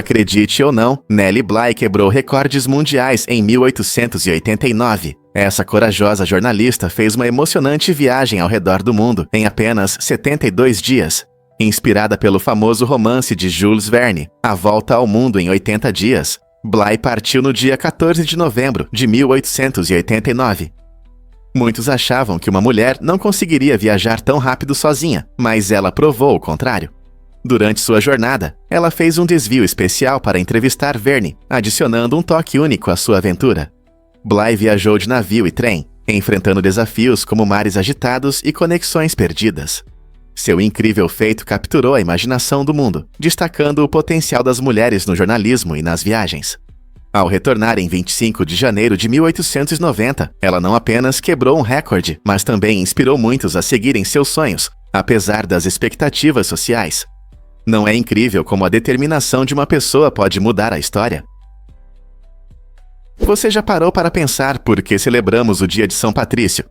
Acredite ou não, Nellie Bly quebrou recordes mundiais em 1889. Essa corajosa jornalista fez uma emocionante viagem ao redor do mundo em apenas 72 dias. Inspirada pelo famoso romance de Jules Verne, A Volta ao Mundo em 80 Dias, Bly partiu no dia 14 de novembro de 1889. Muitos achavam que uma mulher não conseguiria viajar tão rápido sozinha, mas ela provou o contrário. Durante sua jornada, ela fez um desvio especial para entrevistar Verne, adicionando um toque único à sua aventura. Bly viajou de navio e trem, enfrentando desafios como mares agitados e conexões perdidas. Seu incrível feito capturou a imaginação do mundo, destacando o potencial das mulheres no jornalismo e nas viagens. Ao retornar em 25 de janeiro de 1890, ela não apenas quebrou um recorde, mas também inspirou muitos a seguirem seus sonhos, apesar das expectativas sociais. Não é incrível como a determinação de uma pessoa pode mudar a história? Você já parou para pensar por que celebramos o dia de São Patrício?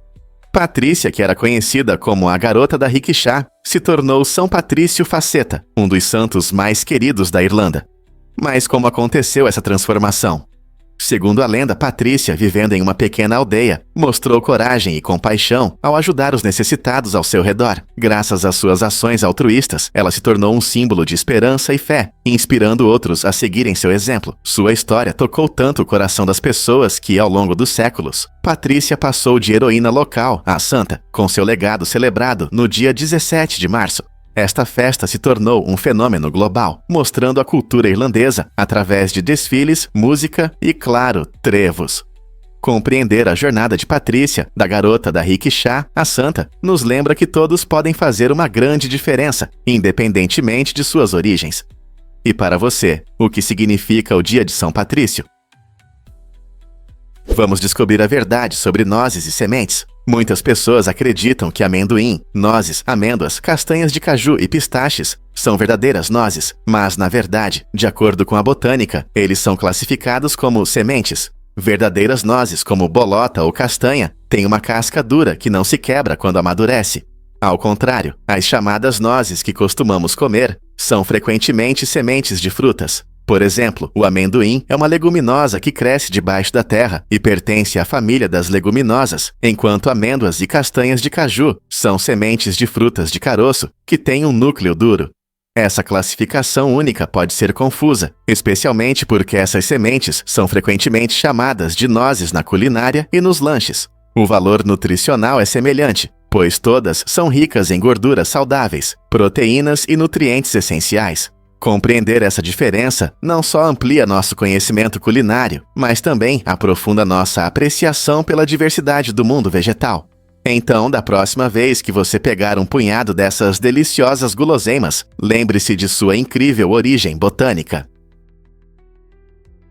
Patrícia, que era conhecida como a garota da rickshaw, se tornou São Patrício Faceta, um dos santos mais queridos da Irlanda. Mas como aconteceu essa transformação? Segundo a lenda, Patrícia, vivendo em uma pequena aldeia, mostrou coragem e compaixão ao ajudar os necessitados ao seu redor. Graças às suas ações altruístas, ela se tornou um símbolo de esperança e fé, inspirando outros a seguirem seu exemplo. Sua história tocou tanto o coração das pessoas que, ao longo dos séculos, Patrícia passou de heroína local a santa, com seu legado celebrado no dia 17 de março. Esta festa se tornou um fenômeno global, mostrando a cultura irlandesa através de desfiles, música e, claro, trevos. Compreender a jornada de Patrícia, da garota da rickshaw à santa, nos lembra que todos podem fazer uma grande diferença, independentemente de suas origens. E para você, o que significa o Dia de São Patrício? Vamos descobrir a verdade sobre nozes e sementes. Muitas pessoas acreditam que amendoim, nozes, amêndoas, castanhas de caju e pistaches são verdadeiras nozes, mas, na verdade, de acordo com a botânica, eles são classificados como sementes. Verdadeiras nozes, como bolota ou castanha, têm uma casca dura que não se quebra quando amadurece. Ao contrário, as chamadas nozes que costumamos comer são frequentemente sementes de frutas. Por exemplo, o amendoim é uma leguminosa que cresce debaixo da terra e pertence à família das leguminosas, enquanto amêndoas e castanhas de caju são sementes de frutas de caroço que têm um núcleo duro. Essa classificação única pode ser confusa, especialmente porque essas sementes são frequentemente chamadas de nozes na culinária e nos lanches. O valor nutricional é semelhante, pois todas são ricas em gorduras saudáveis, proteínas e nutrientes essenciais. Compreender essa diferença não só amplia nosso conhecimento culinário, mas também aprofunda nossa apreciação pela diversidade do mundo vegetal. Então, da próxima vez que você pegar um punhado dessas deliciosas guloseimas, lembre-se de sua incrível origem botânica.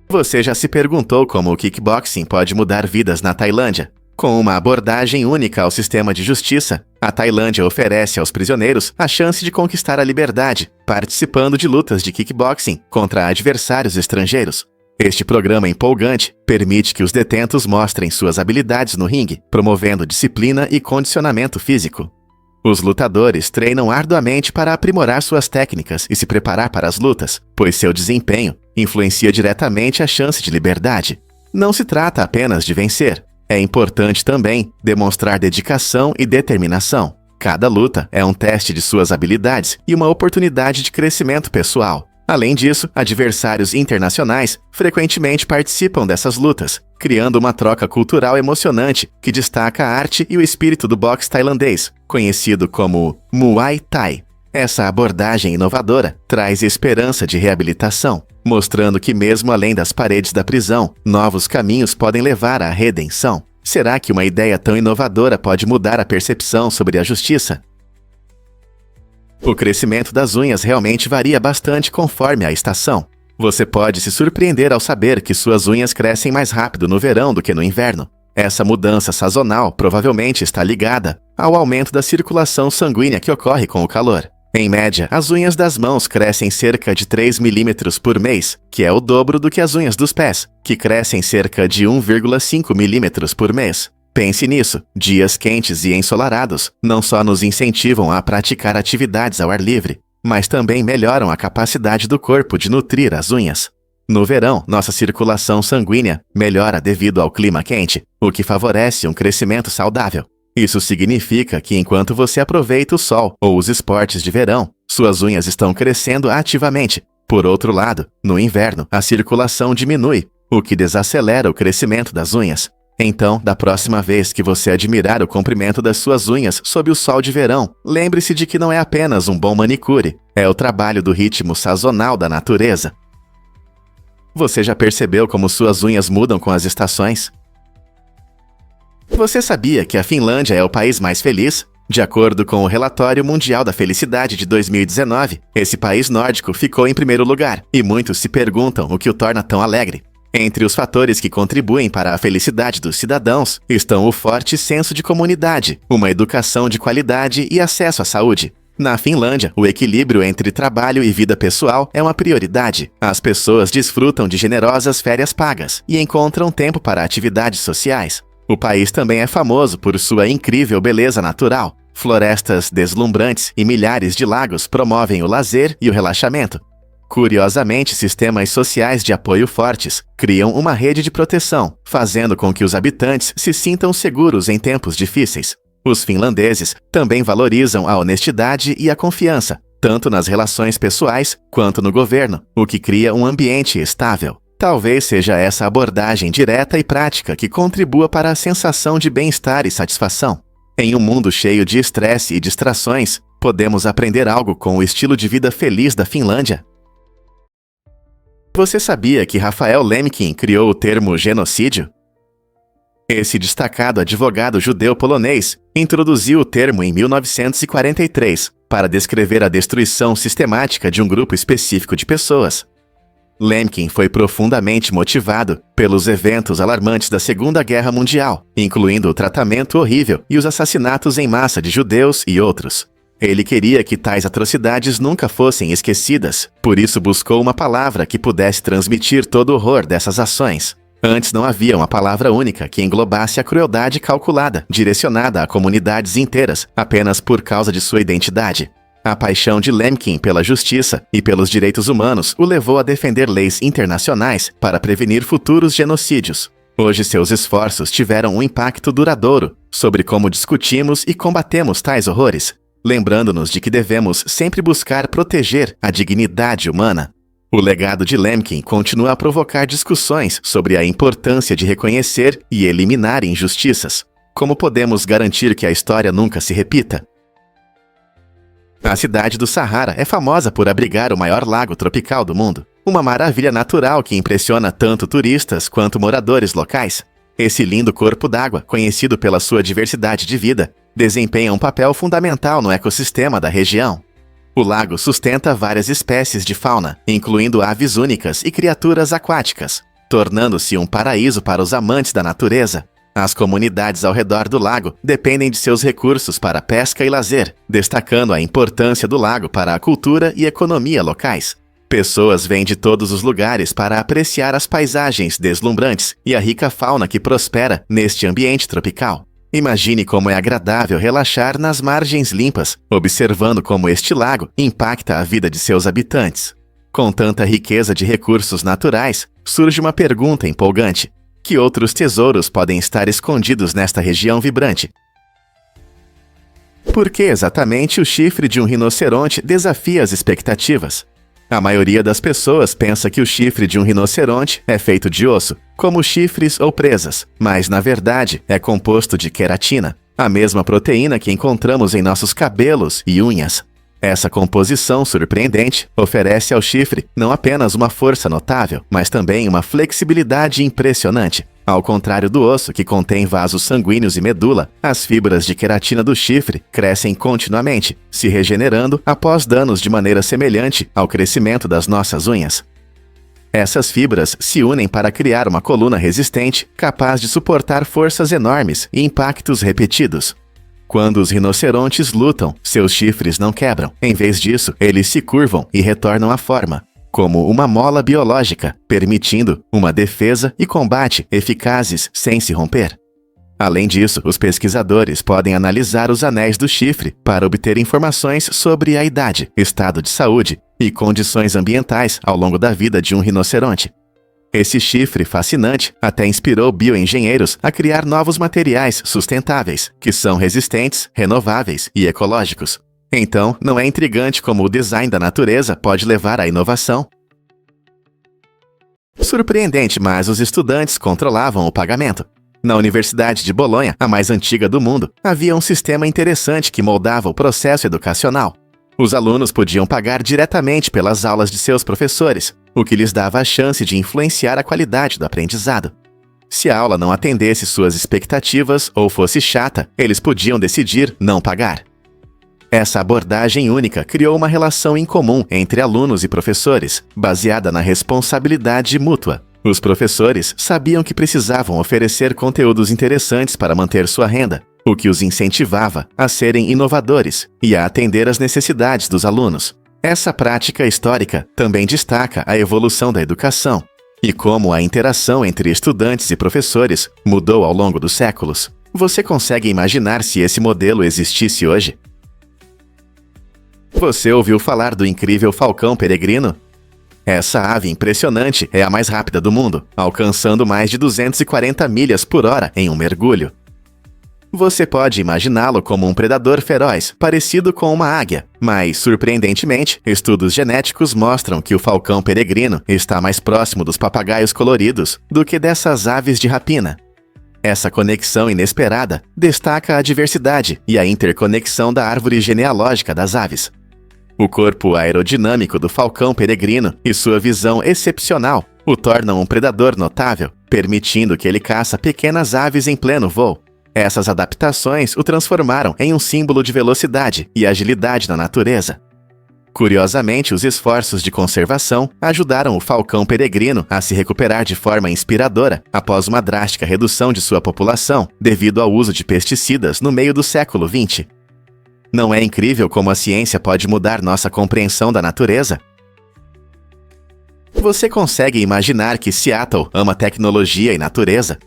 Você já se perguntou como o kickboxing pode mudar vidas na Tailândia? Com uma abordagem única ao sistema de justiça, a Tailândia oferece aos prisioneiros a chance de conquistar a liberdade, participando de lutas de kickboxing contra adversários estrangeiros. Este programa empolgante permite que os detentos mostrem suas habilidades no ringue, promovendo disciplina e condicionamento físico. Os lutadores treinam arduamente para aprimorar suas técnicas e se preparar para as lutas, pois seu desempenho influencia diretamente a chance de liberdade. Não se trata apenas de vencer. É importante também demonstrar dedicação e determinação. Cada luta é um teste de suas habilidades e uma oportunidade de crescimento pessoal. Além disso, adversários internacionais frequentemente participam dessas lutas, criando uma troca cultural emocionante que destaca a arte e o espírito do boxe tailandês, conhecido como Muay Thai. Essa abordagem inovadora traz esperança de reabilitação, mostrando que mesmo além das paredes da prisão, novos caminhos podem levar à redenção. Será que uma ideia tão inovadora pode mudar a percepção sobre a justiça? O crescimento das unhas realmente varia bastante conforme a estação. Você pode se surpreender ao saber que suas unhas crescem mais rápido no verão do que no inverno. Essa mudança sazonal provavelmente está ligada ao aumento da circulação sanguínea que ocorre com o calor. Em média, as unhas das mãos crescem cerca de 3 milímetros por mês, que é o dobro do que as unhas dos pés, que crescem cerca de 1,5 milímetros por mês. Pense nisso, dias quentes e ensolarados não só nos incentivam a praticar atividades ao ar livre, mas também melhoram a capacidade do corpo de nutrir as unhas. No verão, nossa circulação sanguínea melhora devido ao clima quente, o que favorece um crescimento saudável. Isso significa que enquanto você aproveita o sol ou os esportes de verão, suas unhas estão crescendo ativamente. Por outro lado, no inverno, a circulação diminui, o que desacelera o crescimento das unhas. Então, da próxima vez que você admirar o comprimento das suas unhas sob o sol de verão, lembre-se de que não é apenas um bom manicure, é o trabalho do ritmo sazonal da natureza. Você já percebeu como suas unhas mudam com as estações? Você sabia que a Finlândia é o país mais feliz? De acordo com o Relatório Mundial da Felicidade de 2019, esse país nórdico ficou em primeiro lugar, e muitos se perguntam o que o torna tão alegre. Entre os fatores que contribuem para a felicidade dos cidadãos estão o forte senso de comunidade, uma educação de qualidade e acesso à saúde. Na Finlândia, o equilíbrio entre trabalho e vida pessoal é uma prioridade. As pessoas desfrutam de generosas férias pagas e encontram tempo para atividades sociais. O país também é famoso por sua incrível beleza natural. Florestas deslumbrantes e milhares de lagos promovem o lazer e o relaxamento. Curiosamente, sistemas sociais de apoio fortes criam uma rede de proteção, fazendo com que os habitantes se sintam seguros em tempos difíceis. Os finlandeses também valorizam a honestidade e a confiança, tanto nas relações pessoais quanto no governo, o que cria um ambiente estável. Talvez seja essa abordagem direta e prática que contribua para a sensação de bem-estar e satisfação. Em um mundo cheio de estresse e distrações, podemos aprender algo com o estilo de vida feliz da Finlândia. Você sabia que Raphael Lemkin criou o termo genocídio? Esse destacado advogado judeu-polonês introduziu o termo em 1943 para descrever a destruição sistemática de um grupo específico de pessoas. Lemkin foi profundamente motivado pelos eventos alarmantes da Segunda Guerra Mundial, incluindo o tratamento horrível e os assassinatos em massa de judeus e outros. Ele queria que tais atrocidades nunca fossem esquecidas, por isso buscou uma palavra que pudesse transmitir todo o horror dessas ações. Antes não havia uma palavra única que englobasse a crueldade calculada, direcionada a comunidades inteiras, apenas por causa de sua identidade. A paixão de Lemkin pela justiça e pelos direitos humanos o levou a defender leis internacionais para prevenir futuros genocídios. Hoje seus esforços tiveram um impacto duradouro sobre como discutimos e combatemos tais horrores, lembrando-nos de que devemos sempre buscar proteger a dignidade humana. O legado de Lemkin continua a provocar discussões sobre a importância de reconhecer e eliminar injustiças. Como podemos garantir que a história nunca se repita? A cidade do Saara é famosa por abrigar o maior lago tropical do mundo, uma maravilha natural que impressiona tanto turistas quanto moradores locais. Esse lindo corpo d'água, conhecido pela sua diversidade de vida, desempenha um papel fundamental no ecossistema da região. O lago sustenta várias espécies de fauna, incluindo aves únicas e criaturas aquáticas, tornando-se um paraíso para os amantes da natureza. As comunidades ao redor do lago dependem de seus recursos para pesca e lazer, destacando a importância do lago para a cultura e economia locais. Pessoas vêm de todos os lugares para apreciar as paisagens deslumbrantes e a rica fauna que prospera neste ambiente tropical. Imagine como é agradável relaxar nas margens limpas, observando como este lago impacta a vida de seus habitantes. Com tanta riqueza de recursos naturais, surge uma pergunta empolgante. Que outros tesouros podem estar escondidos nesta região vibrante? Por que exatamente o chifre de um rinoceronte desafia as expectativas? A maioria das pessoas pensa que o chifre de um rinoceronte é feito de osso, como chifres ou presas, mas na verdade é composto de queratina, a mesma proteína que encontramos em nossos cabelos e unhas. Essa composição surpreendente oferece ao chifre não apenas uma força notável, mas também uma flexibilidade impressionante. Ao contrário do osso, que contém vasos sanguíneos e medula, as fibras de queratina do chifre crescem continuamente, se regenerando após danos de maneira semelhante ao crescimento das nossas unhas. Essas fibras se unem para criar uma coluna resistente, capaz de suportar forças enormes e impactos repetidos. Quando os rinocerontes lutam, seus chifres não quebram. Em vez disso, eles se curvam e retornam à forma, como uma mola biológica, permitindo uma defesa e combate eficazes sem se romper. Além disso, os pesquisadores podem analisar os anéis do chifre para obter informações sobre a idade, estado de saúde e condições ambientais ao longo da vida de um rinoceronte. Esse chifre fascinante até inspirou bioengenheiros a criar novos materiais sustentáveis, que são resistentes, renováveis e ecológicos. Então, não é intrigante como o design da natureza pode levar à inovação? Surpreendente, mas os estudantes controlavam o pagamento. Na Universidade de Bolonha, a mais antiga do mundo, havia um sistema interessante que moldava o processo educacional. Os alunos podiam pagar diretamente pelas aulas de seus professores, o que lhes dava a chance de influenciar a qualidade do aprendizado. Se a aula não atendesse suas expectativas ou fosse chata, eles podiam decidir não pagar. Essa abordagem única criou uma relação incomum entre alunos e professores, baseada na responsabilidade mútua. Os professores sabiam que precisavam oferecer conteúdos interessantes para manter sua renda, o que os incentivava a serem inovadores e a atender às necessidades dos alunos. Essa prática histórica também destaca a evolução da educação e como a interação entre estudantes e professores mudou ao longo dos séculos. Você consegue imaginar se esse modelo existisse hoje? Você ouviu falar do incrível falcão peregrino? Essa ave impressionante é a mais rápida do mundo, alcançando mais de 240 milhas por hora em um mergulho. Você pode imaginá-lo como um predador feroz, parecido com uma águia, mas, surpreendentemente, estudos genéticos mostram que o falcão peregrino está mais próximo dos papagaios coloridos do que dessas aves de rapina. Essa conexão inesperada destaca a diversidade e a interconexão da árvore genealógica das aves. O corpo aerodinâmico do falcão peregrino e sua visão excepcional o tornam um predador notável, permitindo que ele caça pequenas aves em pleno voo. Essas adaptações o transformaram em um símbolo de velocidade e agilidade na natureza. Curiosamente, os esforços de conservação ajudaram o falcão peregrino a se recuperar de forma inspiradora após uma drástica redução de sua população devido ao uso de pesticidas no meio do século XX. Não é incrível como a ciência pode mudar nossa compreensão da natureza? Você consegue imaginar que Seattle ama tecnologia e natureza?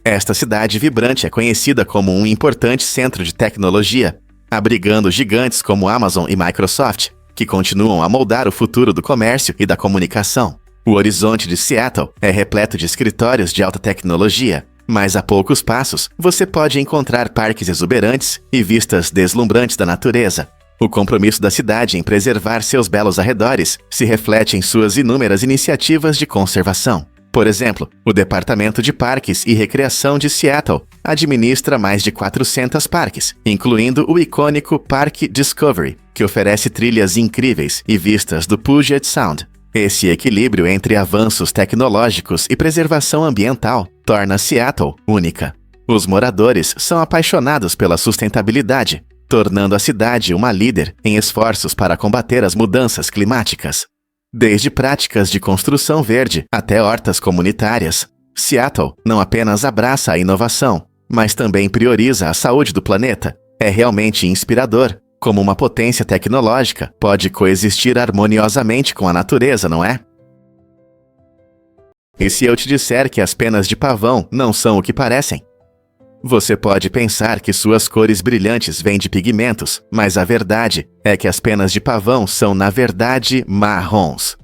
Esta cidade vibrante é conhecida como um importante centro de tecnologia, abrigando gigantes como Amazon e Microsoft, que continuam a moldar o futuro do comércio e da comunicação. O horizonte de Seattle é repleto de escritórios de alta tecnologia, mas a poucos passos você pode encontrar parques exuberantes e vistas deslumbrantes da natureza. O compromisso da cidade em preservar seus belos arredores se reflete em suas inúmeras iniciativas de conservação. Por exemplo, o Departamento de Parques e Recreação de Seattle administra mais de 400 parques, incluindo o icônico Parque Discovery, que oferece trilhas incríveis e vistas do Puget Sound. Esse equilíbrio entre avanços tecnológicos e preservação ambiental torna Seattle única. Os moradores são apaixonados pela sustentabilidade, tornando a cidade uma líder em esforços para combater as mudanças climáticas. Desde práticas de construção verde até hortas comunitárias, Seattle não apenas abraça a inovação, mas também prioriza a saúde do planeta. É realmente inspirador como uma potência tecnológica pode coexistir harmoniosamente com a natureza, não é? E se eu te disser que as penas de pavão não são o que parecem? Você pode pensar que suas cores brilhantes vêm de pigmentos, mas a verdade é que as penas de pavão são, na verdade, marrons.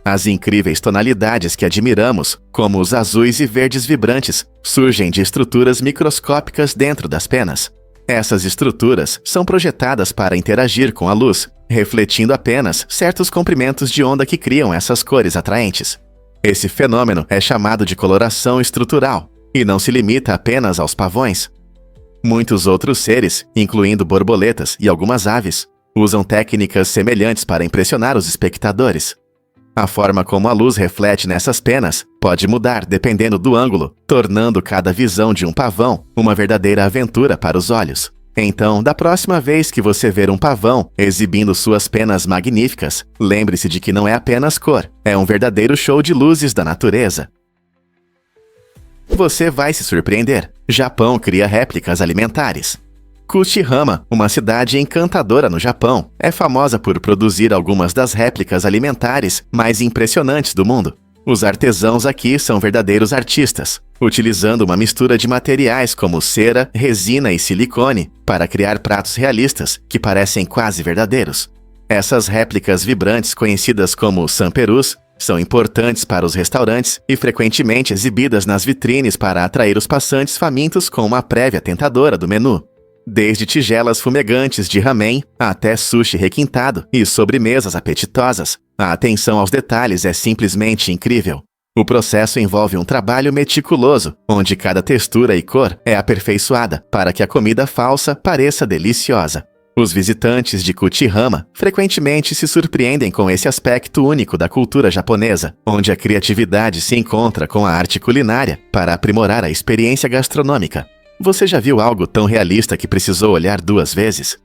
As incríveis tonalidades que admiramos, como os azuis e verdes vibrantes, surgem de estruturas microscópicas dentro das penas. Essas estruturas são projetadas para interagir com a luz, refletindo apenas certos comprimentos de onda que criam essas cores atraentes. Esse fenômeno é chamado de coloração estrutural e não se limita apenas aos pavões. Muitos outros seres, incluindo borboletas e algumas aves, usam técnicas semelhantes para impressionar os espectadores. A forma como a luz reflete nessas penas pode mudar dependendo do ângulo, tornando cada visão de um pavão uma verdadeira aventura para os olhos. Então, da próxima vez que você ver um pavão exibindo suas penas magníficas, lembre-se de que não é apenas cor, é um verdadeiro show de luzes da natureza. Você vai se surpreender. Japão cria réplicas alimentares. Kuchihama, uma cidade encantadora no Japão, é famosa por produzir algumas das réplicas alimentares mais impressionantes do mundo. Os artesãos aqui são verdadeiros artistas, utilizando uma mistura de materiais como cera, resina e silicone para criar pratos realistas que parecem quase verdadeiros. Essas réplicas vibrantes, conhecidas como samperus, são importantes para os restaurantes e frequentemente exibidas nas vitrines para atrair os passantes famintos com uma prévia tentadora do menu. Desde tigelas fumegantes de ramen até sushi requintado e sobremesas apetitosas, a atenção aos detalhes é simplesmente incrível. O processo envolve um trabalho meticuloso, onde cada textura e cor é aperfeiçoada para que a comida falsa pareça deliciosa. Os visitantes de Kuchihama frequentemente se surpreendem com esse aspecto único da cultura japonesa, onde a criatividade se encontra com a arte culinária para aprimorar a experiência gastronômica. Você já viu algo tão realista que precisou olhar 2 vezes?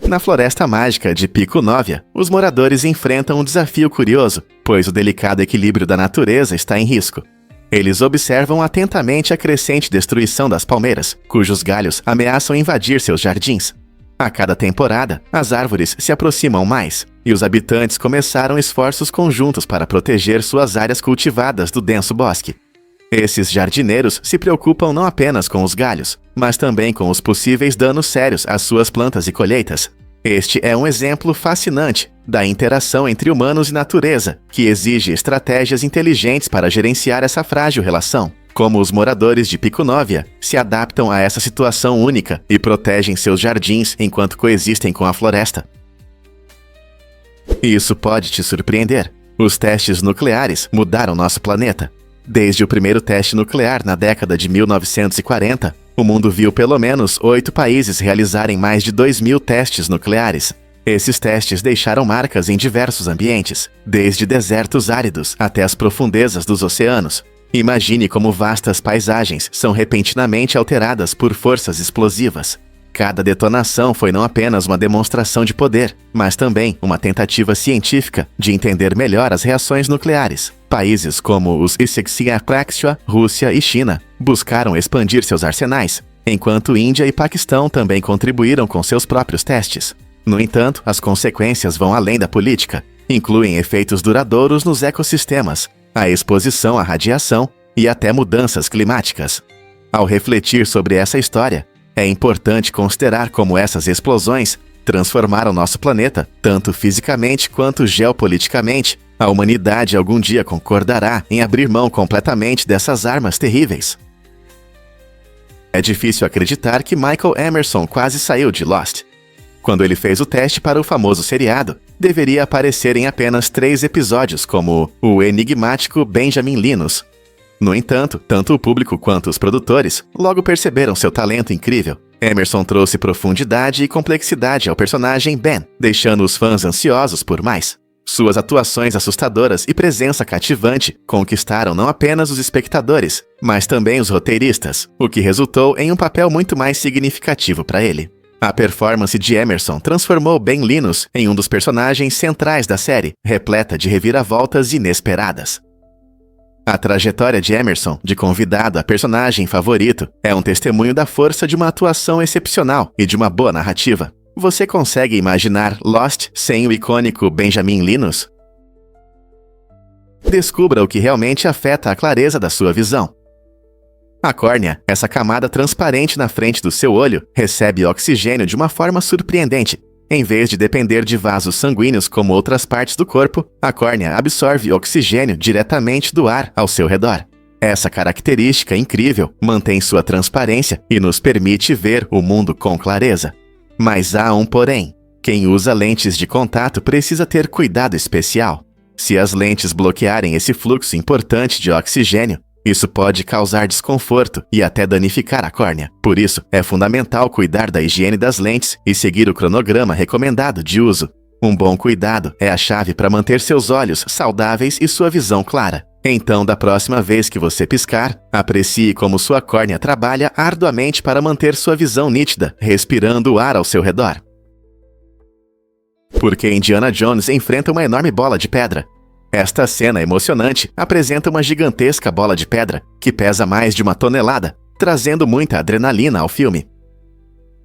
Na Floresta Mágica de Pico Novia, os moradores enfrentam um desafio curioso, pois o delicado equilíbrio da natureza está em risco. Eles observam atentamente a crescente destruição das palmeiras, cujos galhos ameaçam invadir seus jardins. A cada temporada, as árvores se aproximam mais, e os habitantes começaram esforços conjuntos para proteger suas áreas cultivadas do denso bosque. Esses jardineiros se preocupam não apenas com os galhos, mas também com os possíveis danos sérios às suas plantas e colheitas. Este é um exemplo fascinante da interação entre humanos e natureza, que exige estratégias inteligentes para gerenciar essa frágil relação. Como os moradores de Pico Novia se adaptam a essa situação única e protegem seus jardins enquanto coexistem com a floresta. Isso pode te surpreender. Os testes nucleares mudaram nosso planeta. Desde o primeiro teste nuclear na década de 1940, o mundo viu pelo menos 8 países realizarem mais de 2.000 testes nucleares. Esses testes deixaram marcas em diversos ambientes, desde desertos áridos até as profundezas dos oceanos. Imagine como vastas paisagens são repentinamente alteradas por forças explosivas. Cada detonação foi não apenas uma demonstração de poder, mas também uma tentativa científica de entender melhor as reações nucleares. Países como os Ixia, Rússia e China buscaram expandir seus arsenais, enquanto Índia e Paquistão também contribuíram com seus próprios testes. No entanto, as consequências vão além da política, incluem efeitos duradouros nos ecossistemas, a exposição à radiação e até mudanças climáticas. Ao refletir sobre essa história, é importante considerar como essas explosões transformaram nosso planeta, tanto fisicamente quanto geopoliticamente. A humanidade algum dia concordará em abrir mão completamente dessas armas terríveis. É difícil acreditar que Michael Emerson quase saiu de Lost. Quando ele fez o teste para o famoso seriado, deveria aparecer em apenas 3 episódios como o enigmático Benjamin Linus. No entanto, tanto o público quanto os produtores logo perceberam seu talento incrível. Emerson trouxe profundidade e complexidade ao personagem Ben, deixando os fãs ansiosos por mais. Suas atuações assustadoras e presença cativante conquistaram não apenas os espectadores, mas também os roteiristas, o que resultou em um papel muito mais significativo para ele. A performance de Emerson transformou Ben Linus em um dos personagens centrais da série, repleta de reviravoltas inesperadas. A trajetória de Emerson, de convidado a personagem favorito, é um testemunho da força de uma atuação excepcional e de uma boa narrativa. Você consegue imaginar Lost sem o icônico Benjamin Linus? Descubra o que realmente afeta a clareza da sua visão. A córnea, essa camada transparente na frente do seu olho, recebe oxigênio de uma forma surpreendente. Em vez de depender de vasos sanguíneos como outras partes do corpo, a córnea absorve oxigênio diretamente do ar ao seu redor. Essa característica incrível mantém sua transparência e nos permite ver o mundo com clareza. Mas há um porém. Quem usa lentes de contato precisa ter cuidado especial. Se as lentes bloquearem esse fluxo importante de oxigênio, isso pode causar desconforto e até danificar a córnea. Por isso, é fundamental cuidar da higiene das lentes e seguir o cronograma recomendado de uso. Um bom cuidado é a chave para manter seus olhos saudáveis e sua visão clara. Então, da próxima vez que você piscar, aprecie como sua córnea trabalha arduamente para manter sua visão nítida, respirando o ar ao seu redor. Porque Indiana Jones enfrenta uma enorme bola de pedra. Esta cena emocionante apresenta uma gigantesca bola de pedra que pesa mais de 1 tonelada, trazendo muita adrenalina ao filme.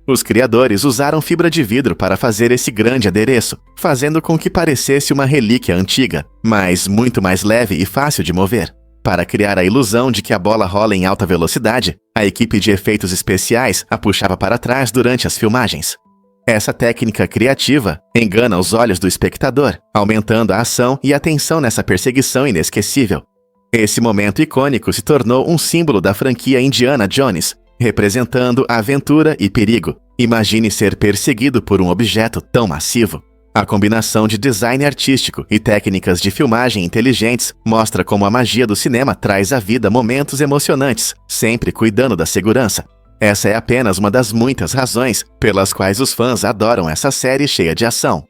Os criadores usaram fibra de vidro para fazer esse grande adereço, fazendo com que parecesse uma relíquia antiga, mas muito mais leve e fácil de mover. Para criar a ilusão de que a bola rola em alta velocidade, a equipe de efeitos especiais a puxava para trás durante as filmagens. Essa técnica criativa engana os olhos do espectador, aumentando a ação e a tensão nessa perseguição inesquecível. Esse momento icônico se tornou um símbolo da franquia Indiana Jones, representando aventura e perigo. Imagine ser perseguido por um objeto tão massivo. A combinação de design artístico e técnicas de filmagem inteligentes mostra como a magia do cinema traz à vida momentos emocionantes, sempre cuidando da segurança. Essa é apenas uma das muitas razões pelas quais os fãs adoram essa série cheia de ação.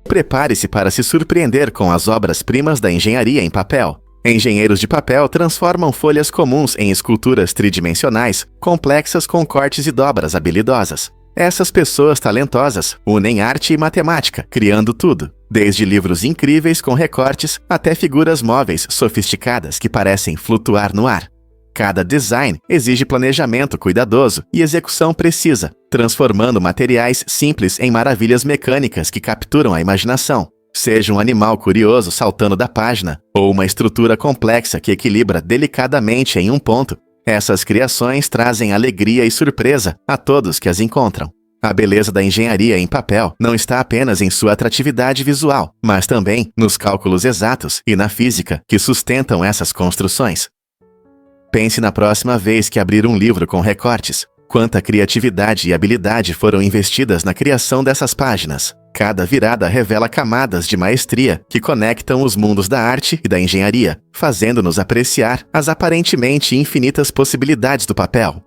Prepare-se para se surpreender com as obras-primas da engenharia em papel. Engenheiros de papel transformam folhas comuns em esculturas tridimensionais, complexas com cortes e dobras habilidosas. Essas pessoas talentosas unem arte e matemática, criando tudo, desde livros incríveis com recortes até figuras móveis sofisticadas que parecem flutuar no ar. Cada design exige planejamento cuidadoso e execução precisa, transformando materiais simples em maravilhas mecânicas que capturam a imaginação. Seja um animal curioso saltando da página, ou uma estrutura complexa que equilibra delicadamente em um ponto, essas criações trazem alegria e surpresa a todos que as encontram. A beleza da engenharia em papel não está apenas em sua atratividade visual, mas também nos cálculos exatos e na física que sustentam essas construções. Pense na próxima vez que abrir um livro com recortes. Quanta criatividade e habilidade foram investidas na criação dessas páginas. Cada virada revela camadas de maestria que conectam os mundos da arte e da engenharia, fazendo-nos apreciar as aparentemente infinitas possibilidades do papel.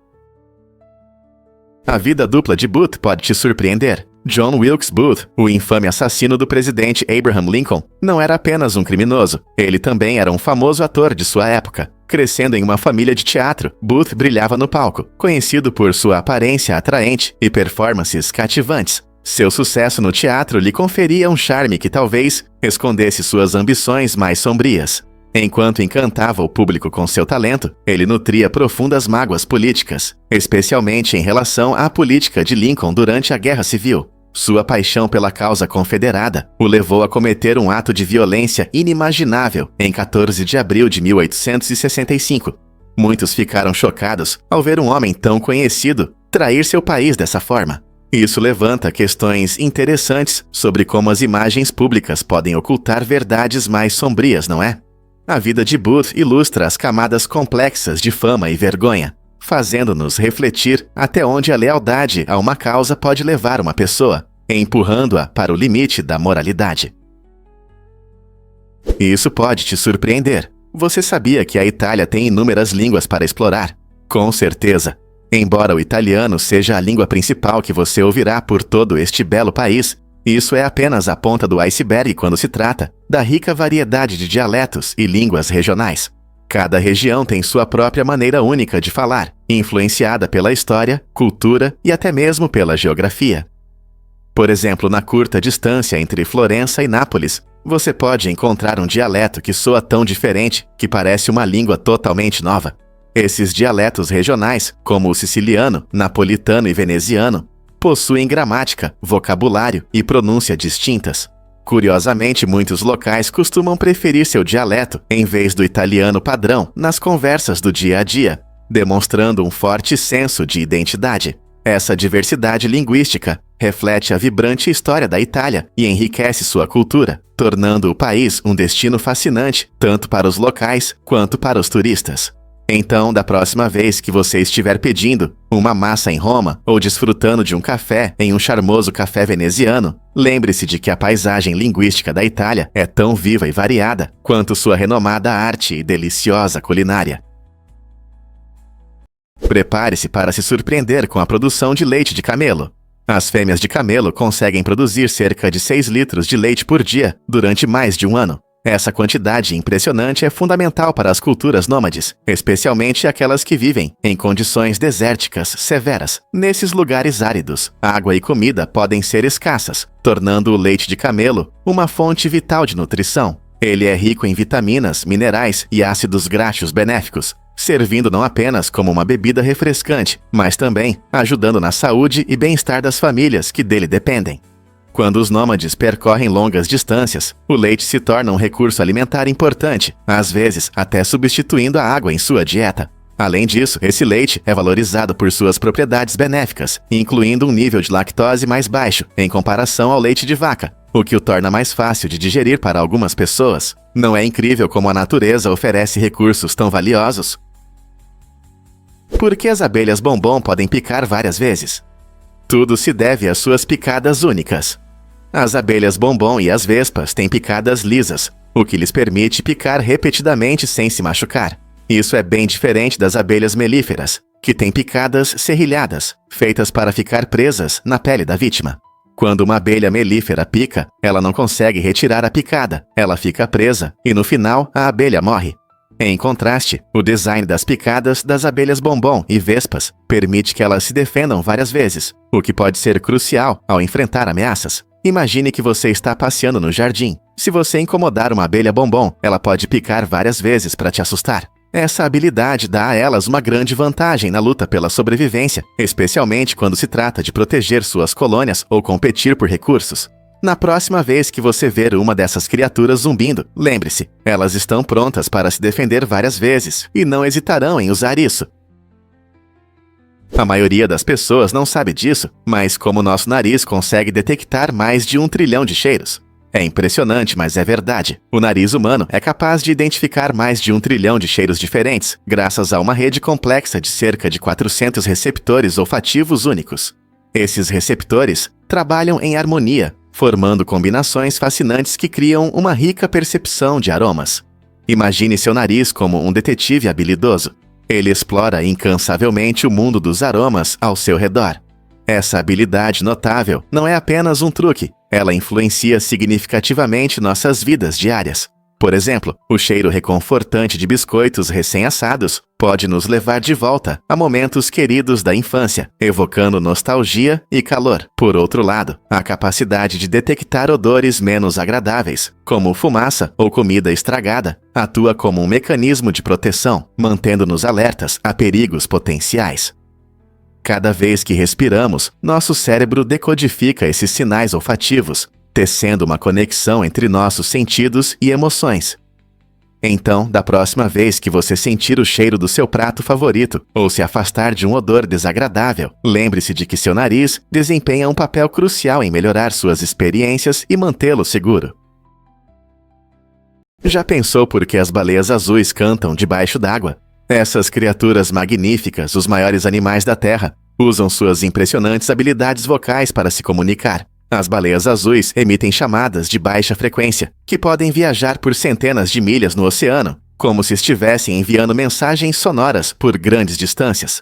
A vida dupla de Booth pode te surpreender. John Wilkes Booth, o infame assassino do presidente Abraham Lincoln, não era apenas um criminoso, ele também era um famoso ator de sua época. Crescendo em uma família de teatro, Booth brilhava no palco, conhecido por sua aparência atraente e performances cativantes. Seu sucesso no teatro lhe conferia um charme que talvez escondesse suas ambições mais sombrias. Enquanto encantava o público com seu talento, ele nutria profundas mágoas políticas, especialmente em relação à política de Lincoln durante a Guerra Civil. Sua paixão pela causa confederada o levou a cometer um ato de violência inimaginável em 14 de abril de 1865. Muitos ficaram chocados ao ver um homem tão conhecido trair seu país dessa forma. Isso levanta questões interessantes sobre como as imagens públicas podem ocultar verdades mais sombrias, não é? A vida de Booth ilustra as camadas complexas de fama e vergonha, fazendo-nos refletir até onde a lealdade a uma causa pode levar uma pessoa, empurrando-a para o limite da moralidade. Isso pode te surpreender. Você sabia que a Itália tem inúmeras línguas para explorar? Com certeza. Embora o italiano seja a língua principal que você ouvirá por todo este belo país, isso é apenas a ponta do iceberg quando se trata da rica variedade de dialetos e línguas regionais. Cada região tem sua própria maneira única de falar, influenciada pela história, cultura e até mesmo pela geografia. Por exemplo, na curta distância entre Florença e Nápoles, você pode encontrar um dialeto que soa tão diferente que parece uma língua totalmente nova. Esses dialetos regionais, como o siciliano, napolitano e veneziano, possuem gramática, vocabulário e pronúncia distintas. Curiosamente, muitos locais costumam preferir seu dialeto em vez do italiano padrão nas conversas do dia a dia, demonstrando um forte senso de identidade. Essa diversidade linguística reflete a vibrante história da Itália e enriquece sua cultura, tornando o país um destino fascinante tanto para os locais quanto para os turistas. Então, da próxima vez que você estiver pedindo uma massa em Roma ou desfrutando de um café em um charmoso café veneziano, lembre-se de que a paisagem linguística da Itália é tão viva e variada quanto sua renomada arte e deliciosa culinária. Prepare-se para se surpreender com a produção de leite de camelo. As fêmeas de camelo conseguem produzir cerca de 6 litros de leite por dia durante mais de um ano. Essa quantidade impressionante é fundamental para as culturas nômades, especialmente aquelas que vivem em condições desérticas severas. Nesses lugares áridos, água e comida podem ser escassas, tornando o leite de camelo uma fonte vital de nutrição. Ele é rico em vitaminas, minerais e ácidos graxos benéficos, servindo não apenas como uma bebida refrescante, mas também ajudando na saúde e bem-estar das famílias que dele dependem. Quando os nômades percorrem longas distâncias, o leite se torna um recurso alimentar importante, às vezes até substituindo a água em sua dieta. Além disso, esse leite é valorizado por suas propriedades benéficas, incluindo um nível de lactose mais baixo em comparação ao leite de vaca, o que o torna mais fácil de digerir para algumas pessoas. Não é incrível como a natureza oferece recursos tão valiosos? Por que as abelhas bombom podem picar várias vezes? Tudo se deve às suas picadas únicas. As abelhas bombom e as vespas têm picadas lisas, o que lhes permite picar repetidamente sem se machucar. Isso é bem diferente das abelhas melíferas, que têm picadas serrilhadas, feitas para ficar presas na pele da vítima. Quando uma abelha melífera pica, ela não consegue retirar a picada, ela fica presa e no final a abelha morre. Em contraste, o design das picadas das abelhas bombom e vespas permite que elas se defendam várias vezes, o que pode ser crucial ao enfrentar ameaças. Imagine que você está passeando no jardim. Se você incomodar uma abelha bombom, ela pode picar várias vezes para te assustar. Essa habilidade dá a elas uma grande vantagem na luta pela sobrevivência, especialmente quando se trata de proteger suas colônias ou competir por recursos. Na próxima vez que você ver uma dessas criaturas zumbindo, lembre-se, elas estão prontas para se defender várias vezes e não hesitarão em usar isso. A maioria das pessoas não sabe disso, mas como nosso nariz consegue detectar mais de 1 trilhão de cheiros. É impressionante, mas é verdade. O nariz humano é capaz de identificar mais de 1 trilhão de cheiros diferentes, graças a uma rede complexa de cerca de 400 receptores olfativos únicos. Esses receptores trabalham em harmonia, formando combinações fascinantes que criam uma rica percepção de aromas. Imagine seu nariz como um detetive habilidoso. Ele explora incansavelmente o mundo dos aromas ao seu redor. Essa habilidade notável não é apenas um truque, ela influencia significativamente nossas vidas diárias. Por exemplo, o cheiro reconfortante de biscoitos recém-assados pode nos levar de volta a momentos queridos da infância, evocando nostalgia e calor. Por outro lado, a capacidade de detectar odores menos agradáveis, como fumaça ou comida estragada, atua como um mecanismo de proteção, mantendo-nos alertas a perigos potenciais. Cada vez que respiramos, nosso cérebro decodifica esses sinais olfativos, tecendo uma conexão entre nossos sentidos e emoções. Então, da próxima vez que você sentir o cheiro do seu prato favorito ou se afastar de um odor desagradável, lembre-se de que seu nariz desempenha um papel crucial em melhorar suas experiências e mantê-lo seguro. Já pensou por que as baleias azuis cantam debaixo d'água? Essas criaturas magníficas, os maiores animais da Terra, usam suas impressionantes habilidades vocais para se comunicar. As baleias azuis emitem chamadas de baixa frequência, que podem viajar por centenas de milhas no oceano, como se estivessem enviando mensagens sonoras por grandes distâncias.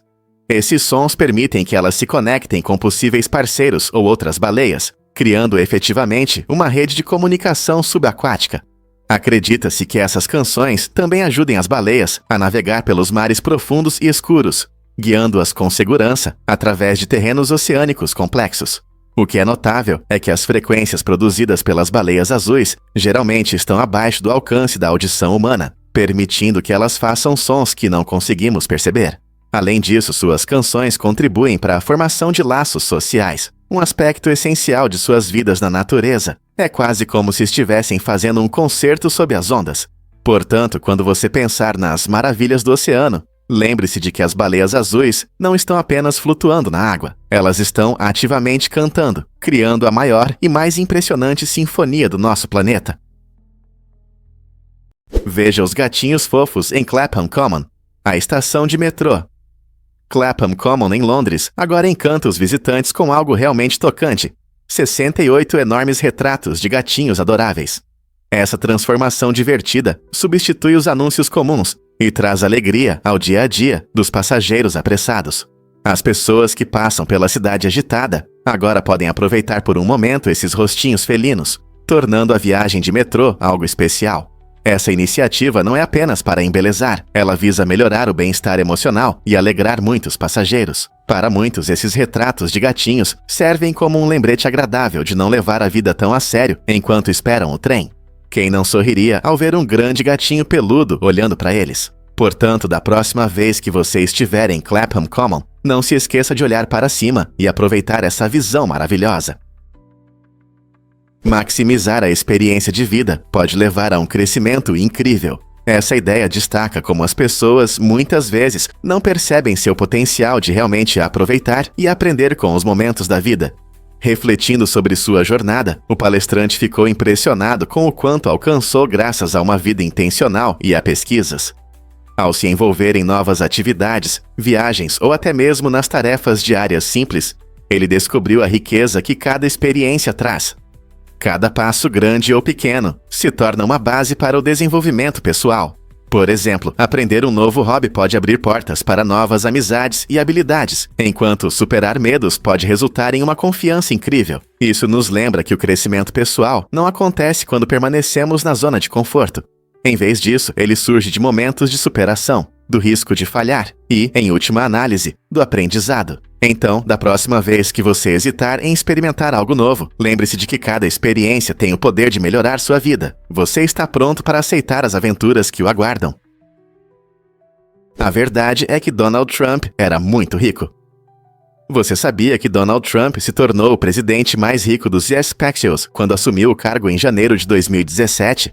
Esses sons permitem que elas se conectem com possíveis parceiros ou outras baleias, criando efetivamente uma rede de comunicação subaquática. Acredita-se que essas canções também ajudem as baleias a navegar pelos mares profundos e escuros, guiando-as com segurança através de terrenos oceânicos complexos. O que é notável é que as frequências produzidas pelas baleias azuis geralmente estão abaixo do alcance da audição humana, permitindo que elas façam sons que não conseguimos perceber. Além disso, suas canções contribuem para a formação de laços sociais, um aspecto essencial de suas vidas na natureza. É quase como se estivessem fazendo um concerto sob as ondas. Portanto, quando você pensar nas maravilhas do oceano, lembre-se de que as baleias azuis não estão apenas flutuando na água. Elas estão ativamente cantando, criando a maior e mais impressionante sinfonia do nosso planeta. Veja os gatinhos fofos em Clapham Common, a estação de metrô. Clapham Common, em Londres, agora encanta os visitantes com algo realmente tocante. 68 enormes retratos de gatinhos adoráveis. Essa transformação divertida substitui os anúncios comuns e traz alegria ao dia a dia dos passageiros apressados. As pessoas que passam pela cidade agitada agora podem aproveitar por um momento esses rostinhos felinos, tornando a viagem de metrô algo especial. Essa iniciativa não é apenas para embelezar, ela visa melhorar o bem-estar emocional e alegrar muitos passageiros. Para muitos, esses retratos de gatinhos servem como um lembrete agradável de não levar a vida tão a sério enquanto esperam o trem. Quem não sorriria ao ver um grande gatinho peludo olhando para eles? Portanto, da próxima vez que você estiver em Clapham Common, não se esqueça de olhar para cima e aproveitar essa visão maravilhosa. Maximizar a experiência de vida pode levar a um crescimento incrível. Essa ideia destaca como as pessoas, muitas vezes, não percebem seu potencial de realmente aproveitar e aprender com os momentos da vida. Refletindo sobre sua jornada, o palestrante ficou impressionado com o quanto alcançou graças a uma vida intencional e a pesquisas. Ao se envolver em novas atividades, viagens ou até mesmo nas tarefas diárias simples, ele descobriu a riqueza que cada experiência traz. Cada passo, grande ou pequeno, se torna uma base para o desenvolvimento pessoal. Por exemplo, aprender um novo hobby pode abrir portas para novas amizades e habilidades, enquanto superar medos pode resultar em uma confiança incrível. Isso nos lembra que o crescimento pessoal não acontece quando permanecemos na zona de conforto. Em vez disso, ele surge de momentos de superação, do risco de falhar e, em última análise, do aprendizado. Então, da próxima vez que você hesitar em experimentar algo novo, lembre-se de que cada experiência tem o poder de melhorar sua vida. Você está pronto para aceitar as aventuras que o aguardam. A verdade é que Donald Trump era muito rico. Você sabia que Donald Trump se tornou o presidente mais rico dos Yes Paxios quando assumiu o cargo em janeiro de 2017?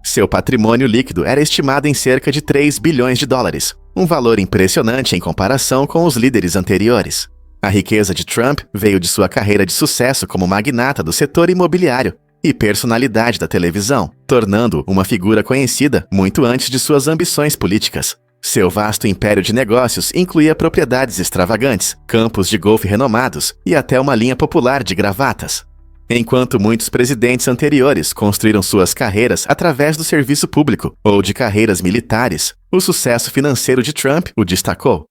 Seu patrimônio líquido era estimado em cerca de 3 bilhões de dólares, um valor impressionante em comparação com os líderes anteriores. A riqueza de Trump veio de sua carreira de sucesso como magnata do setor imobiliário e personalidade da televisão, tornando-o uma figura conhecida muito antes de suas ambições políticas. Seu vasto império de negócios incluía propriedades extravagantes, campos de golfe renomados e até uma linha popular de gravatas. Enquanto muitos presidentes anteriores construíram suas carreiras através do serviço público ou de carreiras militares, o sucesso financeiro de Trump o destacou.